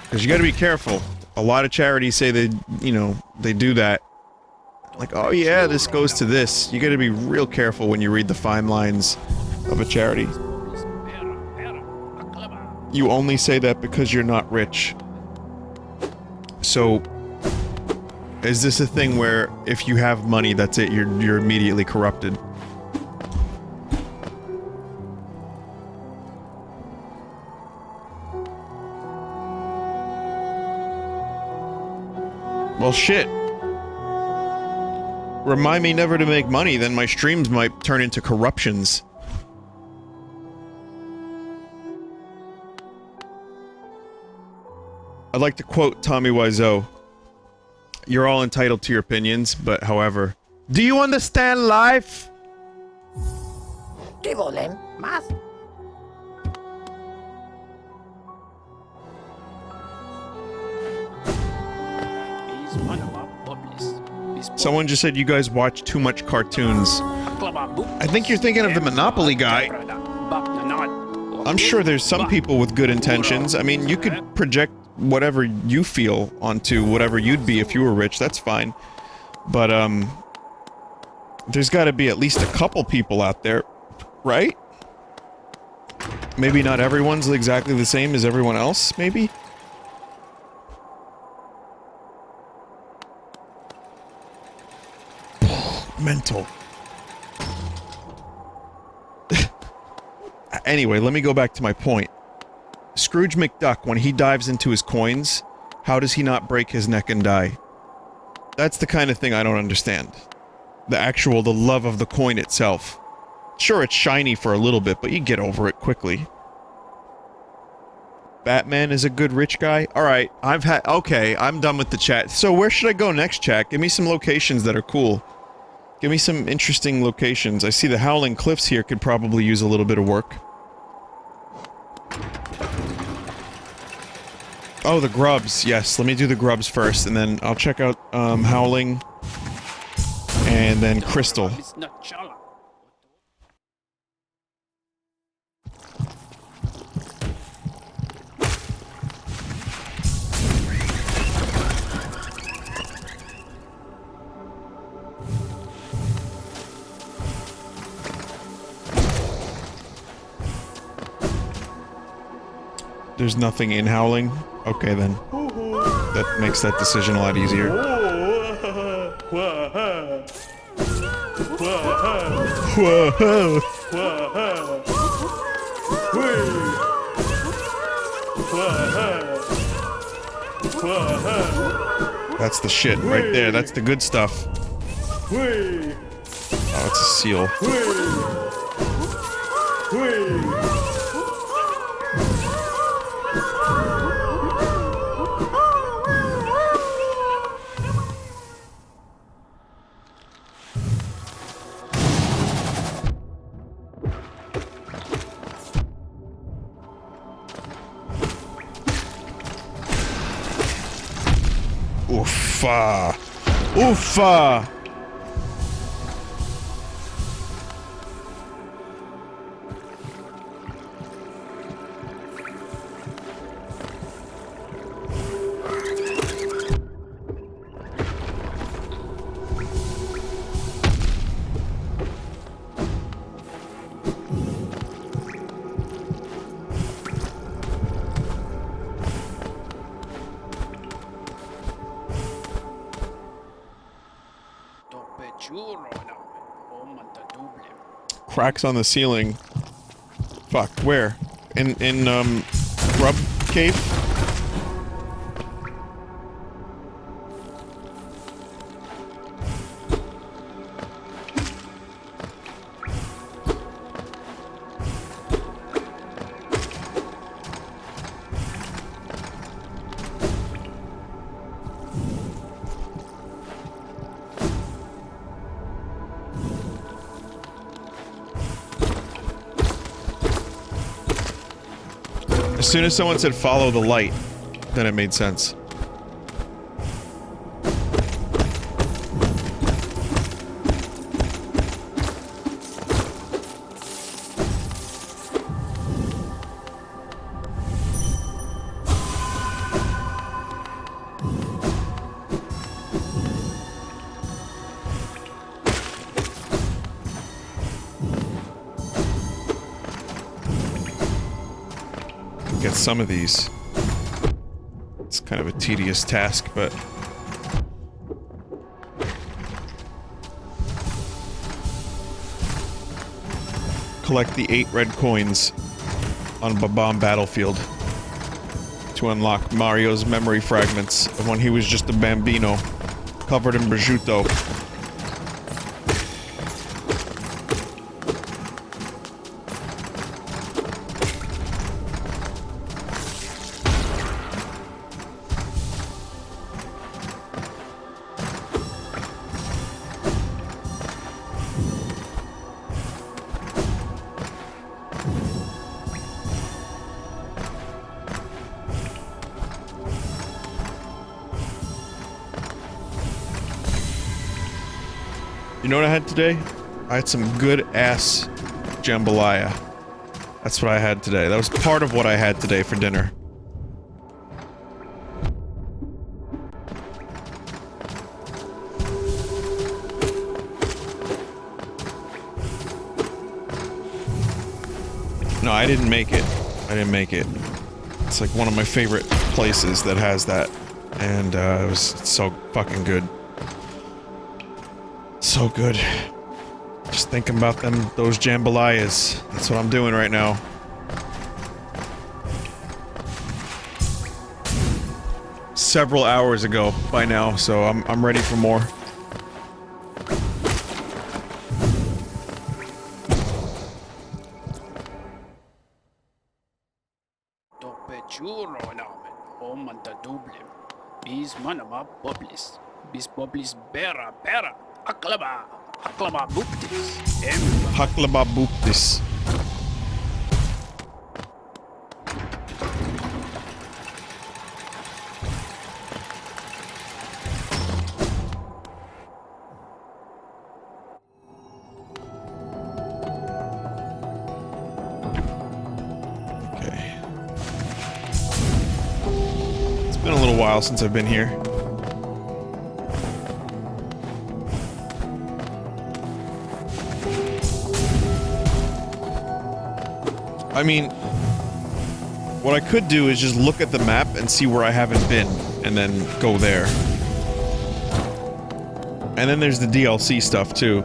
Because you gotta be careful. A lot of charities say they, you know, they do that. Like, oh yeah, this goes to this. You gotta be real careful when you read the fine lines of a charity. You only say that because you're not rich. So, is this a thing where if you have money, that's it, you're immediately corrupted? Well, shit. Remind me never to make money, then my streams might turn into corruptions. I'd like to quote Tommy Wiseau. You're all entitled to your opinions, but however... Do you understand life? ¿Qué volen? ¿Más? Someone just said you guys watch too much cartoons. I think you're thinking of the Monopoly guy. I'm sure there's some people with good intentions. I mean, you could project whatever you feel onto whatever you'd be if you were rich, that's fine. But, there's gotta be at least a couple people out there, right? Maybe not everyone's exactly the same as everyone else, maybe? Mental. Anyway, let me go back to my point. Scrooge McDuck, when he dives into his coins, how does he not break his neck and die? That's the kind of thing I don't understand. The love of the coin itself. Sure, it's shiny for a little bit, but you get over it quickly. Batman is a good rich guy? Alright, okay, I'm done with the chat. So where should I go next, chat? Give me some locations that are cool. Give me some interesting locations. I see the Howling Cliffs here could probably use a little bit of work. Oh, the Grubs. Yes, let me do the Grubs first, and then I'll check out, Howling. And then Crystal. There's nothing in Howling? Okay, then. That makes that decision a lot easier. That's the shit right there. That's the good stuff. Oh, it's a seal. Oofa. Oofa. Cracks on the ceiling. Fuck, where? In Grub Cave? As soon as someone said follow the light, then it made sense. Get some of these. It's kind of a tedious task, but... Collect the 8 red coins on Babam Battlefield to unlock Mario's memory fragments of when he was just a bambino, covered in prosciutto. You know what I had today? I had some good-ass jambalaya. That's what I had today. That was part of what I had today for dinner. No, I didn't make it. I didn't make it. It's like one of my favorite places that has that. And, it was so fucking good. So good. Just thinking about those jambalayas. That's what I'm doing right now. Several hours ago by now, so I'm ready for more. Haklaba booptis. Okay. It's been a little while since I've been here. I mean, what I could do is just look at the map and see where I haven't been, and then go there. And then there's the DLC stuff, too.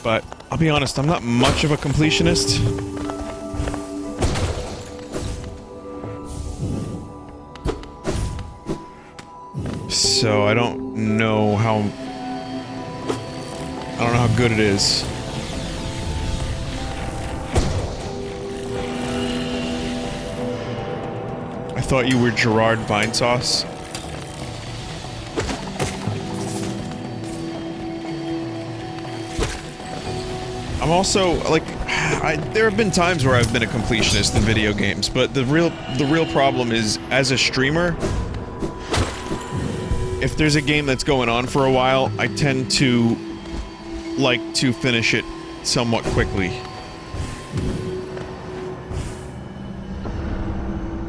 But, I'll be honest, I'm not much of a completionist. So I don't know how good it is. I thought you were Gerard Vinesauce. I'm I'm also, like, there have been times where I've been a completionist in video games, but the real problem is, as a streamer, if there's a game that's going on for a while, I tend to like to finish it somewhat quickly.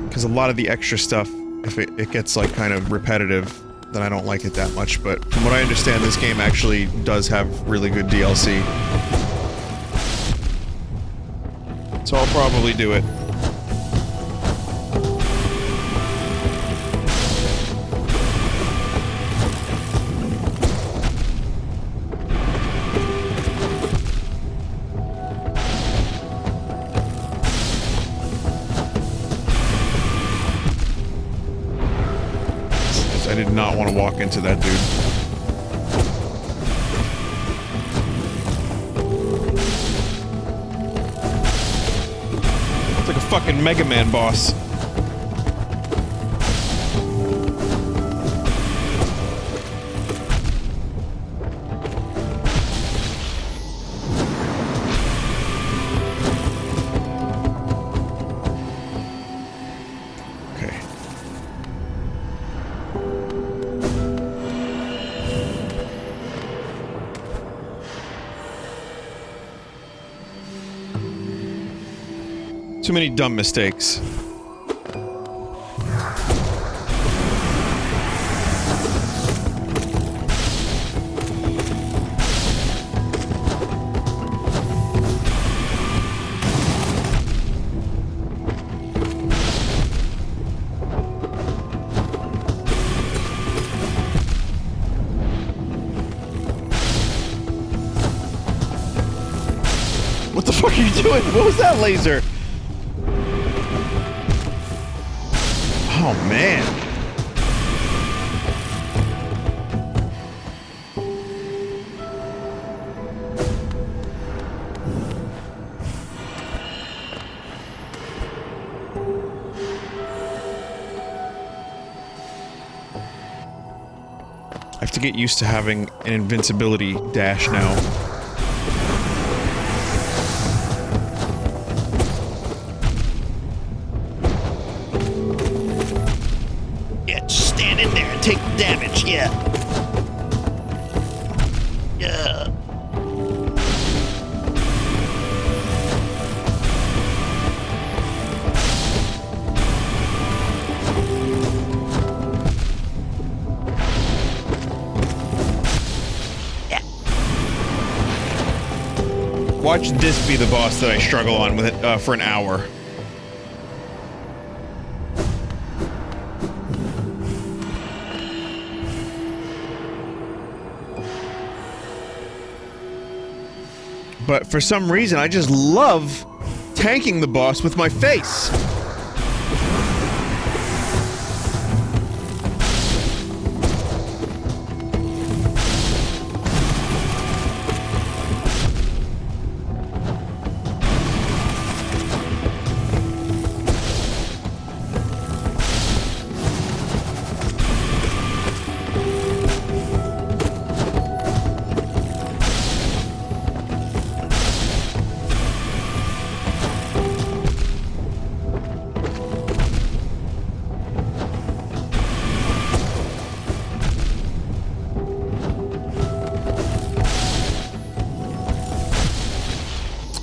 Because a lot of the extra stuff, if it gets, like, kind of repetitive, then I don't like it that much, but from what I understand, this game actually does have really good DLC. So I'll probably do it. I did not want to walk into that dude. It's like a fucking Mega Man boss. Too many dumb mistakes. What the fuck are you doing? What was that laser? Oh, man. I have to get used to having an invincibility dash now. Take damage, yeah. Yeah. Watch this be the boss that I struggle on with it for an hour. But for some reason, I just love tanking the boss with my face.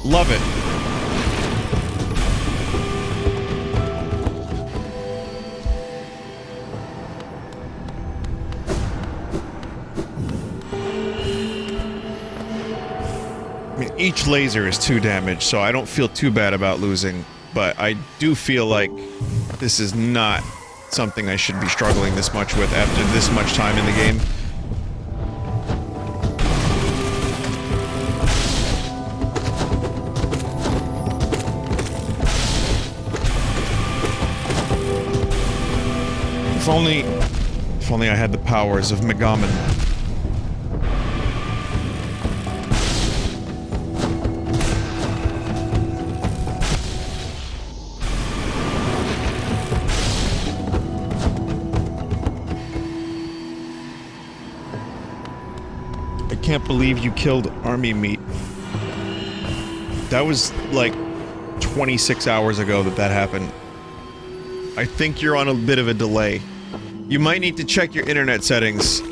Love it. I mean, each laser is 2 damage, so I don't feel too bad about losing, but I do feel like this is not something I should be struggling this much with after this much time in the game. If only I had the powers of Megaman. I can't believe you killed army meat. That was, like, 26 hours ago that happened. I think you're on a bit of a delay. You might need to check your internet settings.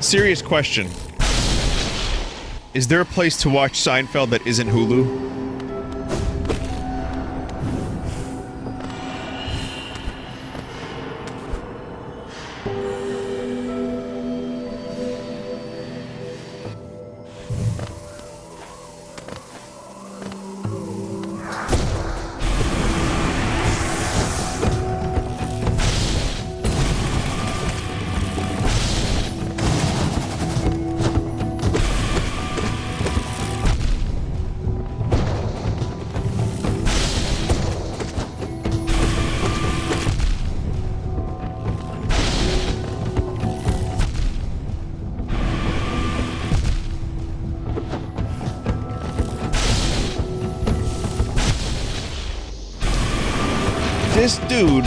Serious question. Is there a place to watch Seinfeld that isn't Hulu? This dude...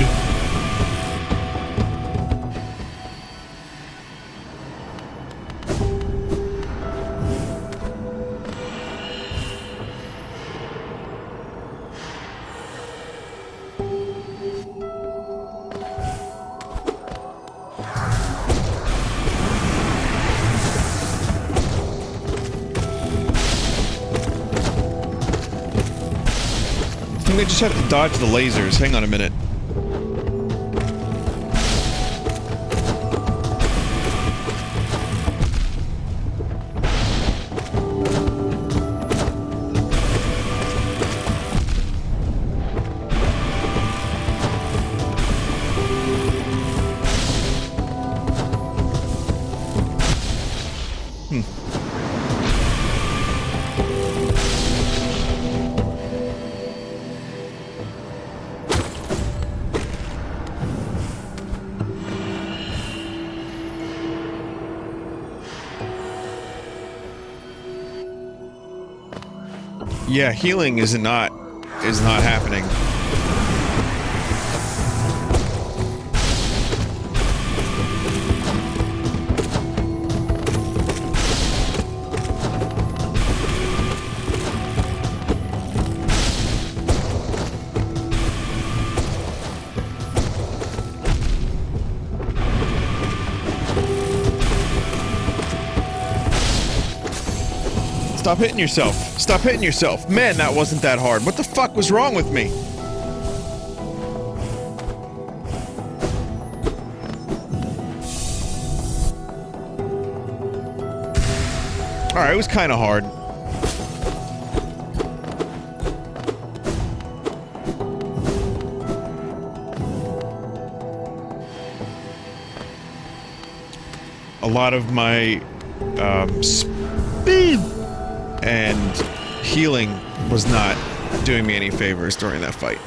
I think I just have to dodge the lasers. Hang on a minute. Yeah, healing is not happening. Stop hitting yourself. Stop hitting yourself. Man, that wasn't that hard. What the fuck was wrong with me? Alright, it was kinda hard. A lot of my, speed and healing was not doing me any favors during that fight.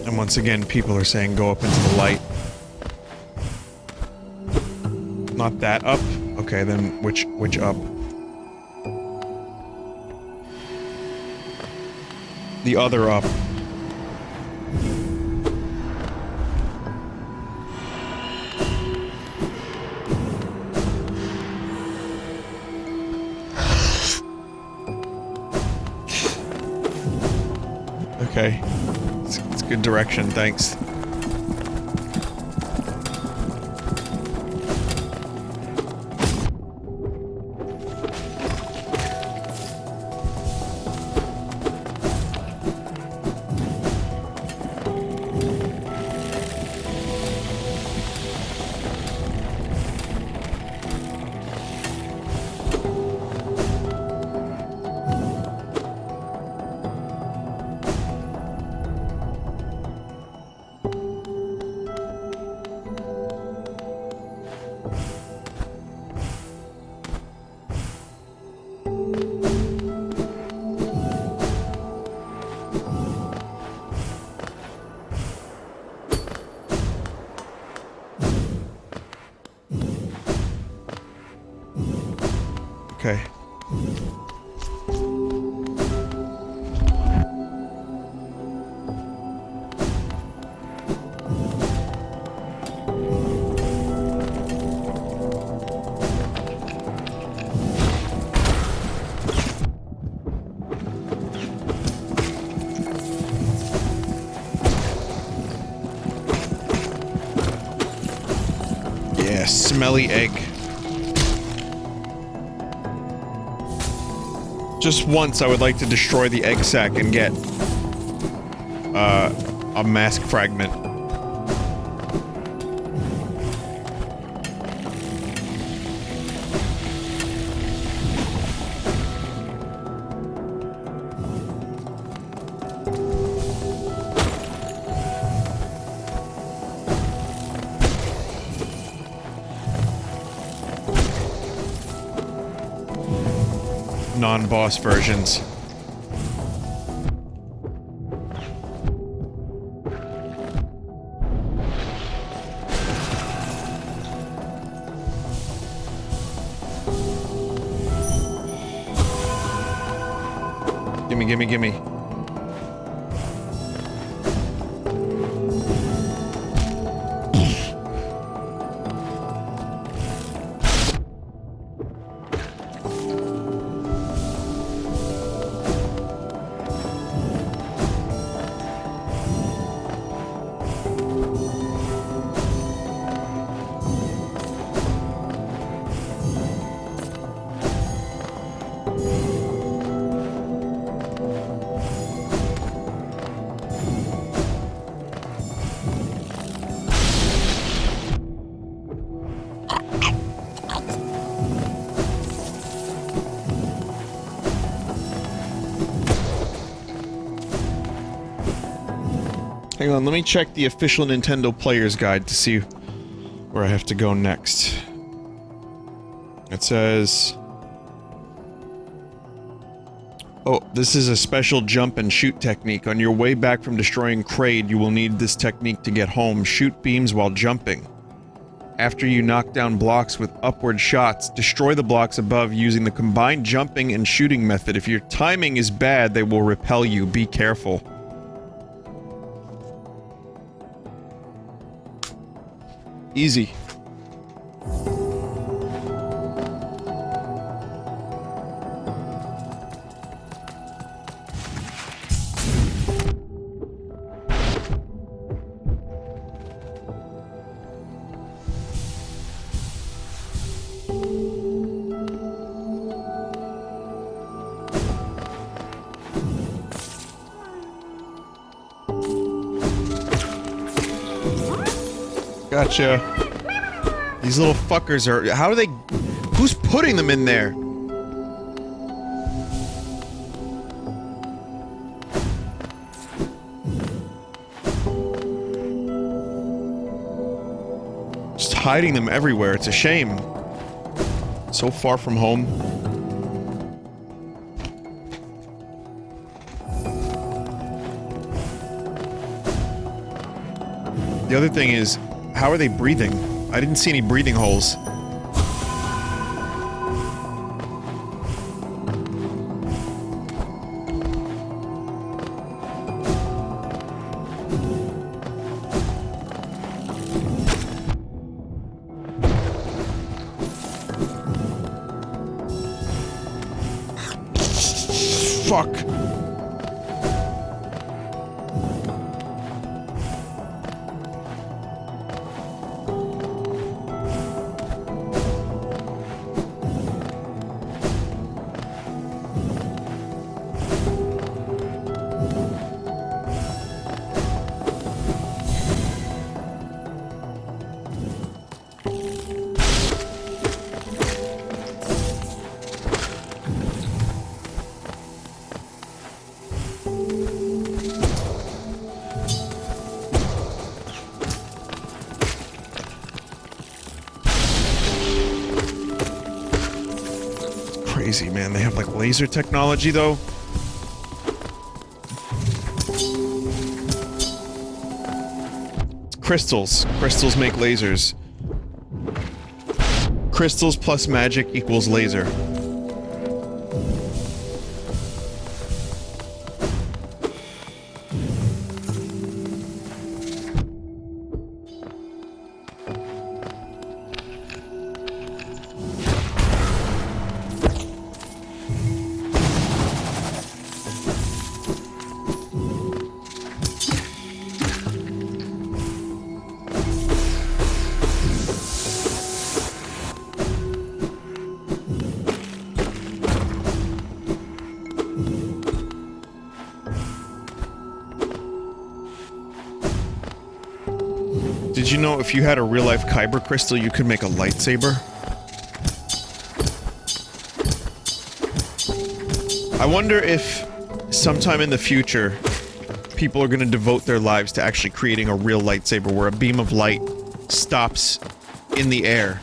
And once again, people are saying go up into the light. Not that up? Okay, then which up? The other up. Okay. It's good direction, thanks. Okay. Yeah, smelly egg. Just once, I would like to destroy the egg sac and get, a mask fragment. Non-boss versions. Gimme, gimme, gimme. Hang on, let me check the official Nintendo Player's Guide to see where I have to go next. It says... Oh, this is a special jump and shoot technique. On your way back from destroying Kraid, you will need this technique to get home. Shoot beams while jumping. After you knock down blocks with upward shots, destroy the blocks above using the combined jumping and shooting method. If your timing is bad, they will repel you. Be careful. Easy. Gotcha. These little fuckers are... How are they... Who's putting them in there? Just hiding them everywhere. It's a shame. So far from home. The other thing is... How are they breathing? I didn't see any breathing holes. Fuck. Crazy, man. They have, like, laser technology, though. It's crystals. Crystals make lasers. Crystals plus magic equals laser. Did you know if you had a real-life kyber crystal, you could make a lightsaber? I wonder if sometime in the future, people are going to devote their lives to actually creating a real lightsaber where a beam of light stops in the air.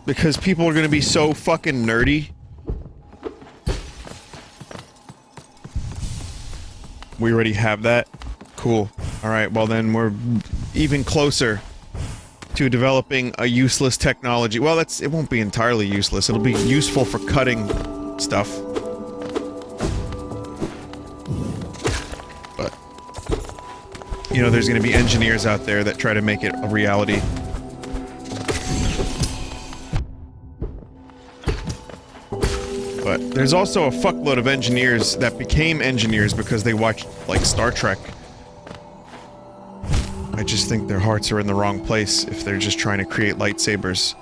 Because people are going to be so fucking nerdy. We already have that? Cool. Alright, well then we're even closer to developing a useless technology. Well, it won't be entirely useless. It'll be useful for cutting stuff. But, you know, there's gonna be engineers out there that try to make it a reality. But there's also a fuckload of engineers that became engineers because they watched, like, Star Trek. I just think their hearts are in the wrong place if they're just trying to create lightsabers.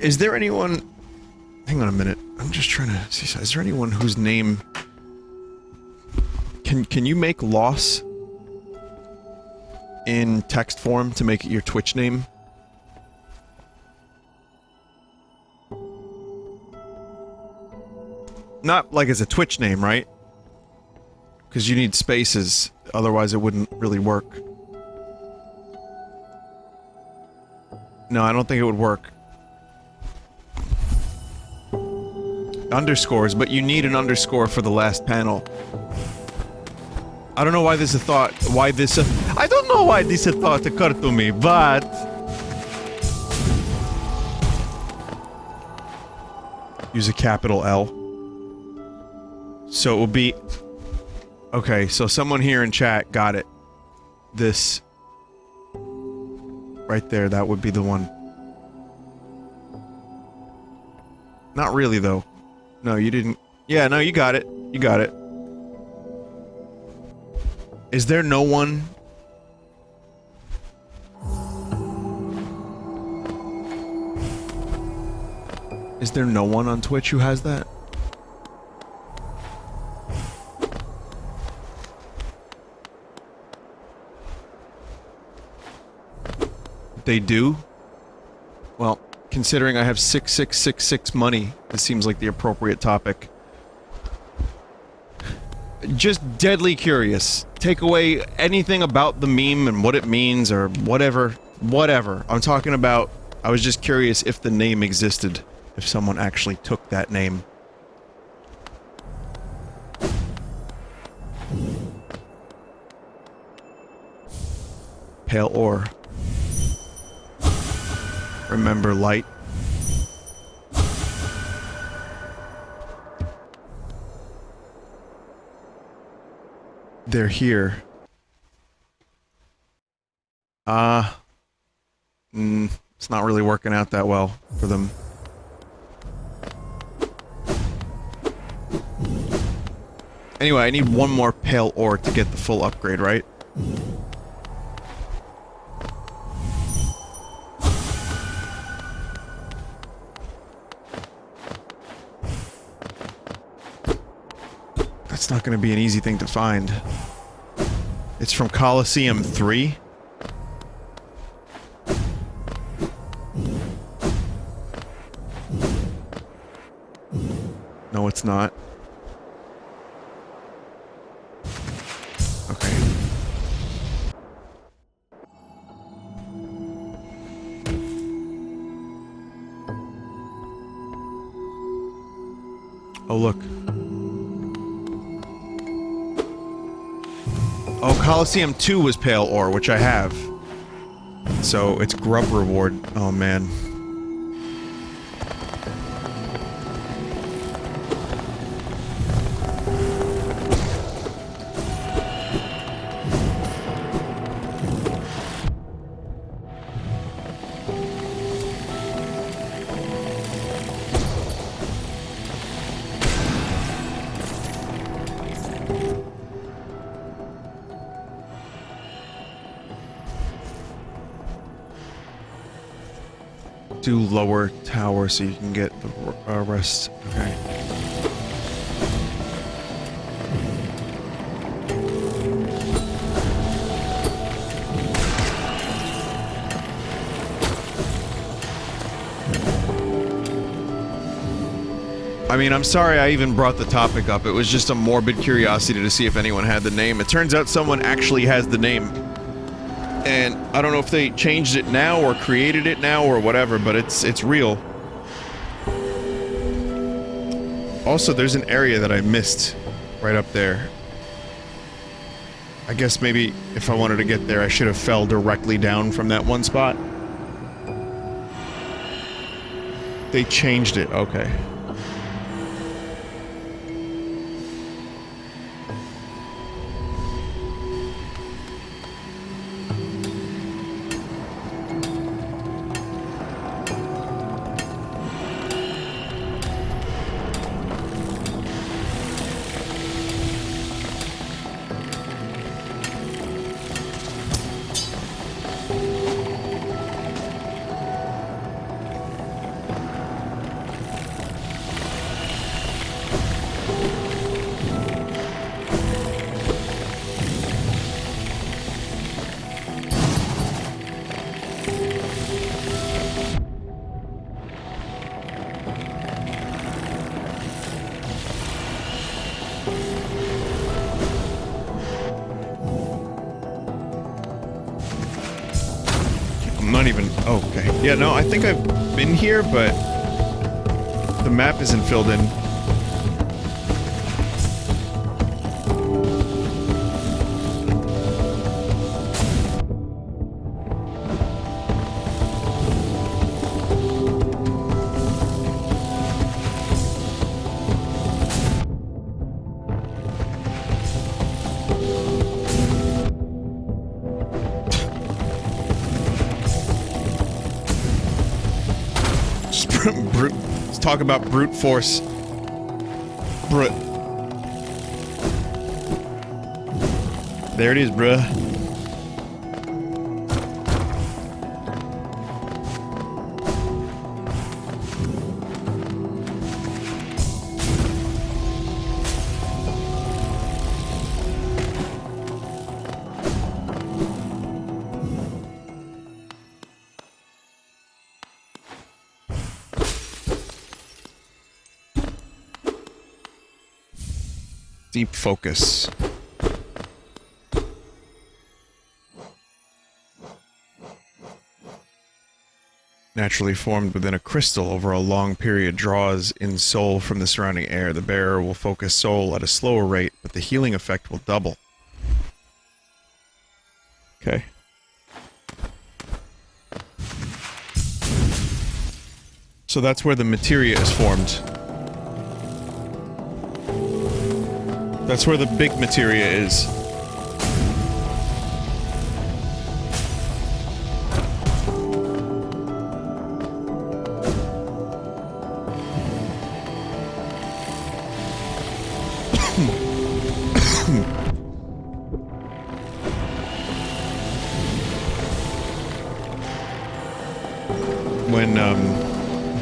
Is there anyone... Hang on a minute. I'm just trying to see... Is there anyone whose name... Can you make loss in text form to make it your Twitch name? Not like as a Twitch name, right? Because you need spaces, otherwise it wouldn't really work. No, I don't think it would work. Underscores, but you need an underscore for the last panel. I don't know why this is a thought. I don't know why this is a thought occurred to me, but use a capital L. So it will be... Okay, so someone here in chat got it. This... Right there, that would be the one. Not really, though. No, you didn't... Yeah, no, you got it. You got it. Is there no one... Is there no one on Twitch who has that? They do? Well, considering I have 6666 money, this seems like the appropriate topic. Just deadly curious. Take away anything about the meme and what it means or whatever. Whatever. I'm talking about... I was just curious if the name existed. If someone actually took that name. Pale ore. Remember light. They're here. It's not really working out that well for them. Anyway, I need one more pale ore to get the full upgrade, right? That's not going to be an easy thing to find. It's from Coliseum 3. No, it's not. Okay. Oh, look. Oh, Coliseum 2 was pale ore, which I have. So, it's grub reward. Oh, man. Do lower tower so you can get the rest. Okay. I mean, I'm sorry I even brought the topic up. It was just a morbid curiosity to see if anyone had the name. It turns out someone actually has the name. And I don't know if they changed it now or created it now or whatever, but it's real. Also, there's an area that I missed right up there. I guess maybe if I wanted to get there, I should have fell directly down from that one spot. They changed it, okay. Not even... Oh, okay. Yeah, no, I think I've been here, but the map isn't filled in. Let's talk about brute force. There it is, bruh. Deep focus. Naturally formed within a crystal over a long period, draws in soul from the surrounding air. The bearer will focus soul at a slower rate, but the healing effect will double. Okay. So that's where the materia is formed. That's where the big materia is. When,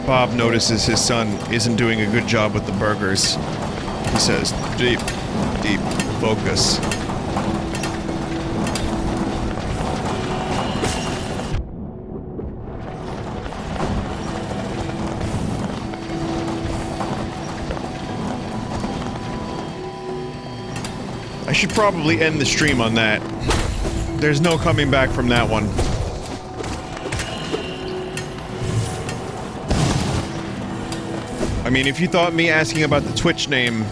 Bob notices his son isn't doing a good job with the burgers, he says, deep focus. I should probably end the stream on that. There's no coming back from that one. I mean, if you thought me asking about the Twitch name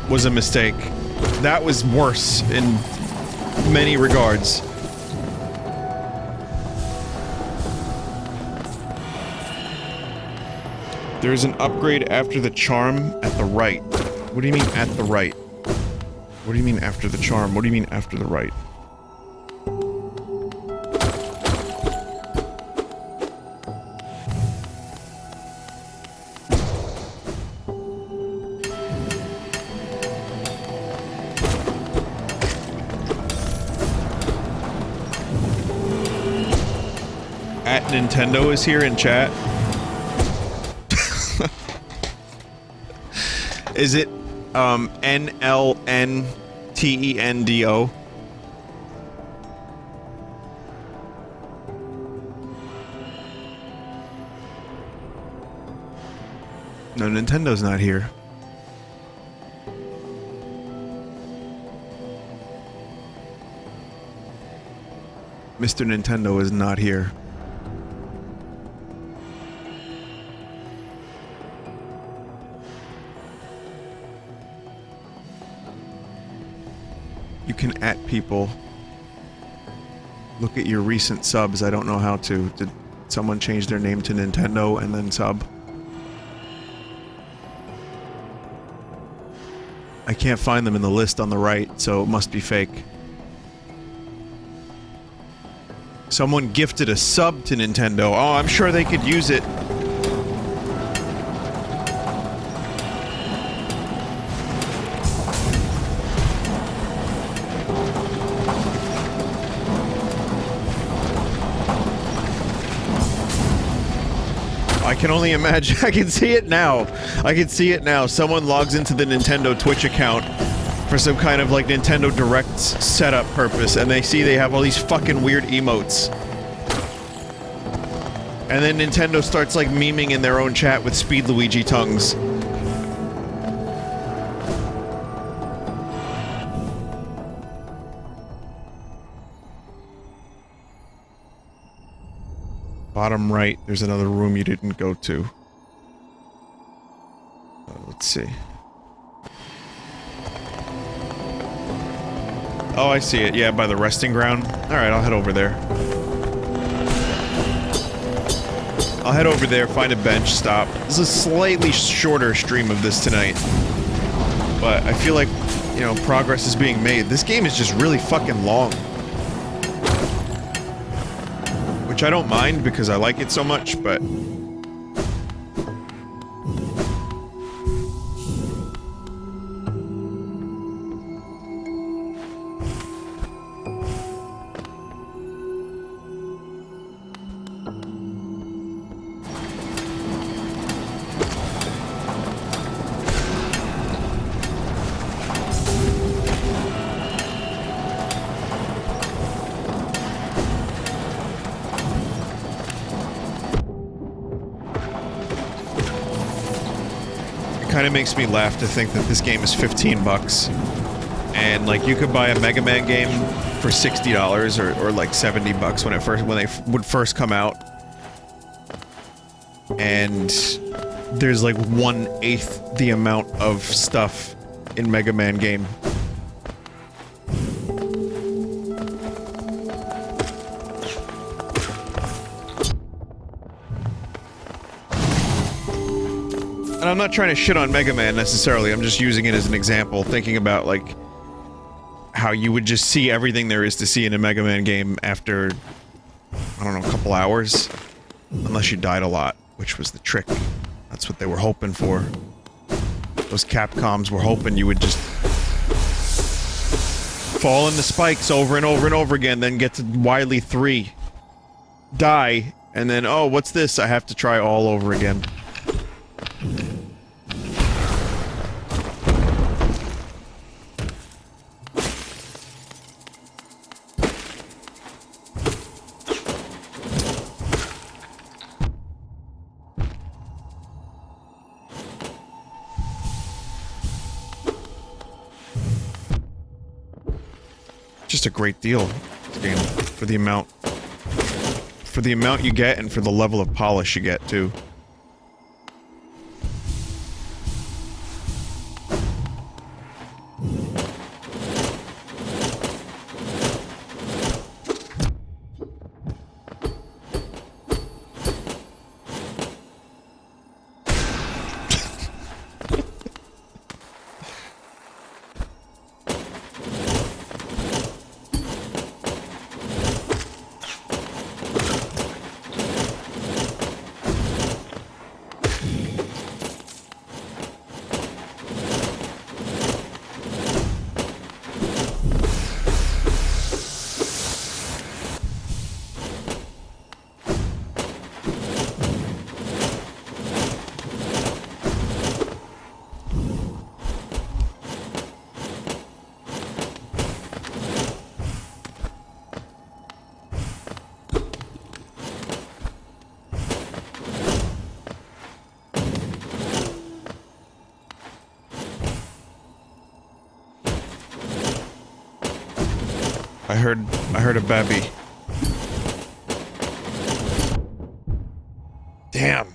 was a mistake, that was worse in many regards. There's an upgrade after the charm at the right. What do you mean at the right? What do you mean after the charm? What do you mean after the right? At Nintendo is here in chat. Is it NLNTENDO? No, Nintendo's not here. Mr. Nintendo is not here. You can @ people. Look at your recent subs. I don't know how to. Did someone change their name to Nintendo and then sub? I can't find them in the list on the right, so it must be fake. Someone gifted a sub to Nintendo. Oh, I'm sure they could use it. I can only imagine. I can see it now. I can see it now. Someone logs into the Nintendo Twitch account for some kind of like Nintendo Direct setup purpose, and they see they have all these fucking weird emotes. And then Nintendo starts like memeing in their own chat with Speed Luigi tongues. Bottom right, there's another room you didn't go to. Let's see. Oh, I see it. Yeah, by the resting ground. Alright, I'll head over there. I'll head over there, find a bench, stop. This is a slightly shorter stream of this tonight. But I feel like, you know, progress is being made. This game is just really fucking long. Which I don't mind because I like it so much, but... kind of makes me laugh to think that this game is 15 bucks. And like you could buy a Mega Man game for $60 or like 70 bucks when they would first come out. And there's like 1/8 the amount of stuff in Mega Man game. And I'm not trying to shit on Mega Man necessarily, I'm just using it as an example, thinking about, like, how you would just see everything there is to see in a Mega Man game after, I don't know, a couple hours. Unless you died a lot, which was the trick. That's what they were hoping for. Those Capcoms were hoping you would just fall in the spikes over and over and over again, then get to Wily 3, die, and then, oh, what's this? I have to try all over again. Just a great deal, this game, for the amount you get and for the level of polish you get too. I heard a Vappy. Damn.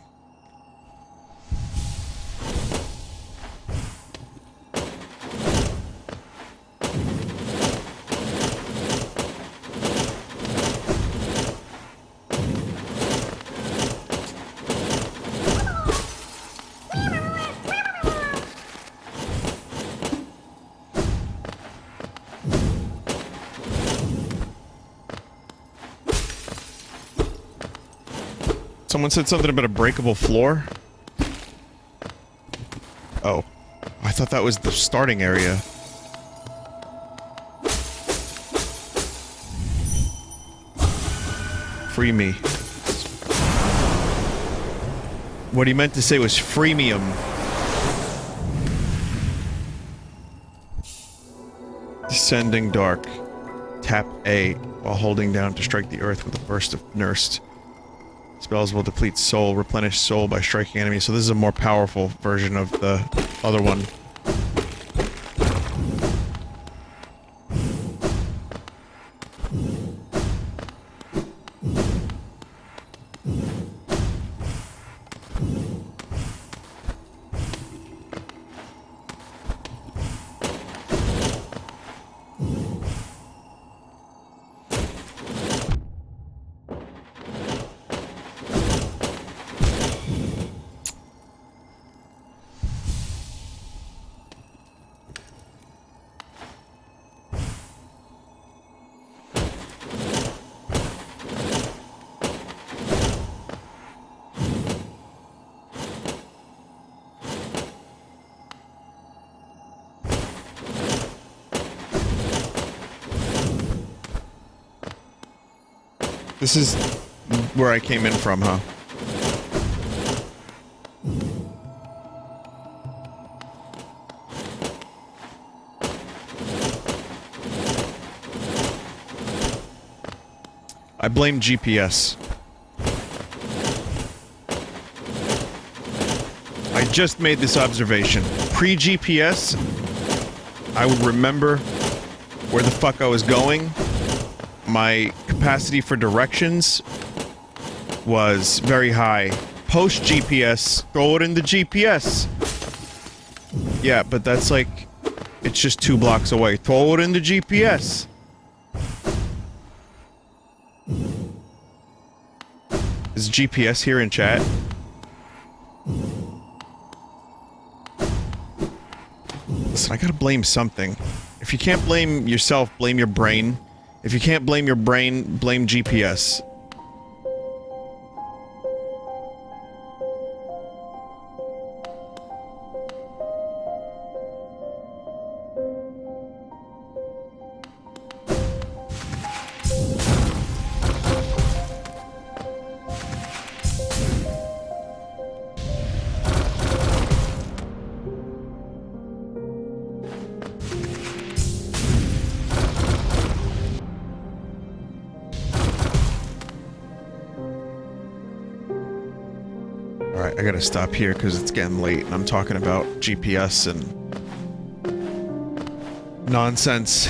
Someone said something about a breakable floor. Oh. I thought that was the starting area. Free me. What he meant to say was freemium. Descending dark. Tap A while holding down to strike the earth with a burst of nursed. Spells will deplete soul, replenish soul by striking enemies. So this is a more powerful version of the other one. This is where I came in from, huh? I blame GPS. I just made this observation. Pre-GPS, I would remember where the fuck I was going. My capacity for directions was very high. Post GPS, throw it in the GPS. Yeah, but that's like, it's just 2 blocks away. Throw it in the GPS. Is GPS here in chat? Listen, I gotta blame something. If you can't blame yourself, blame your brain. If you can't blame your brain, blame GPS. I gotta stop here because it's getting late and I'm talking about GPS and nonsense.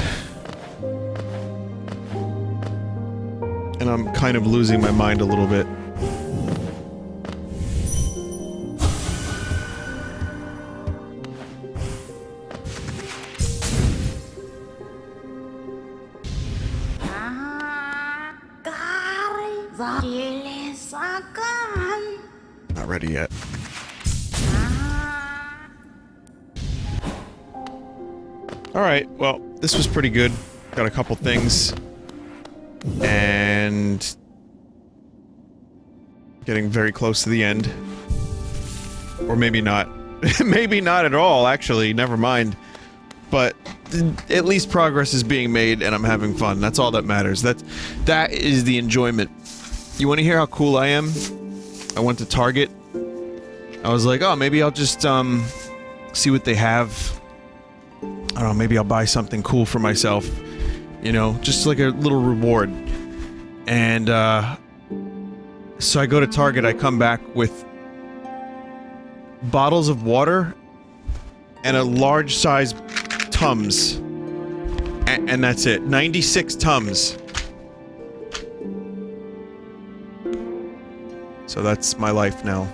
And I'm kind of losing my mind a little bit. Not ready yet. Alright, well, this was pretty good. Got a couple things. And getting very close to the end. Or maybe not. Maybe not at all, actually. Never mind. But at least progress is being made and I'm having fun. That's all that matters. That is the enjoyment. You want to hear how cool I am? I went to Target. I was like, oh, maybe I'll just, see what they have. I don't know, maybe I'll buy something cool for myself. You know, just like a little reward. And, so I go to Target, I come back with bottles of water and a large size Tums. And that's it. 96 tums. So that's my life now.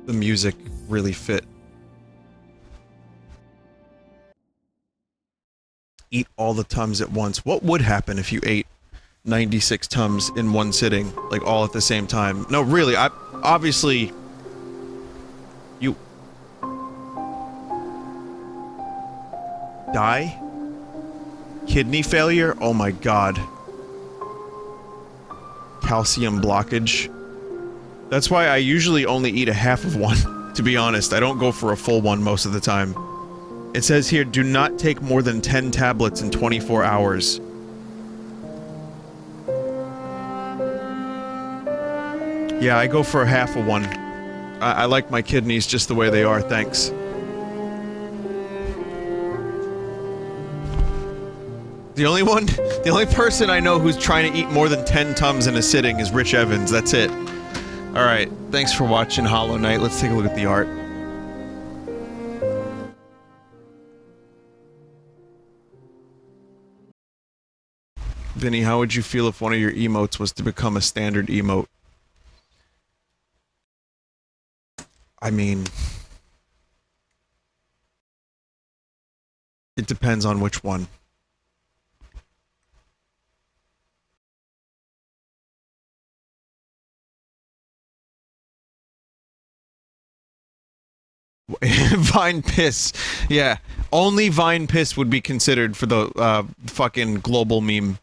The music really fit. Eat all the tums at once. What would happen if you ate 96 tums in one sitting, like all at the same time? No, really, obviously you die? Kidney failure? Oh my god. Calcium blockage. That's why I usually only eat a half of one, to be honest. I don't go for a full one most of the time. It says here, do not take more than 10 tablets in 24 hours. Yeah, I go for a half of one. I like my kidneys just the way they are, thanks. The only person I know who's trying to eat more than 10 tums in a sitting is Rich Evans, that's it. Alright, thanks for watching Hollow Knight. Let's take a look at the art. Vinny, how would you feel if one of your emotes was to become a standard emote? I mean... it depends on which one. Vine piss. Yeah. Only Vine piss would be considered for the fucking global meme.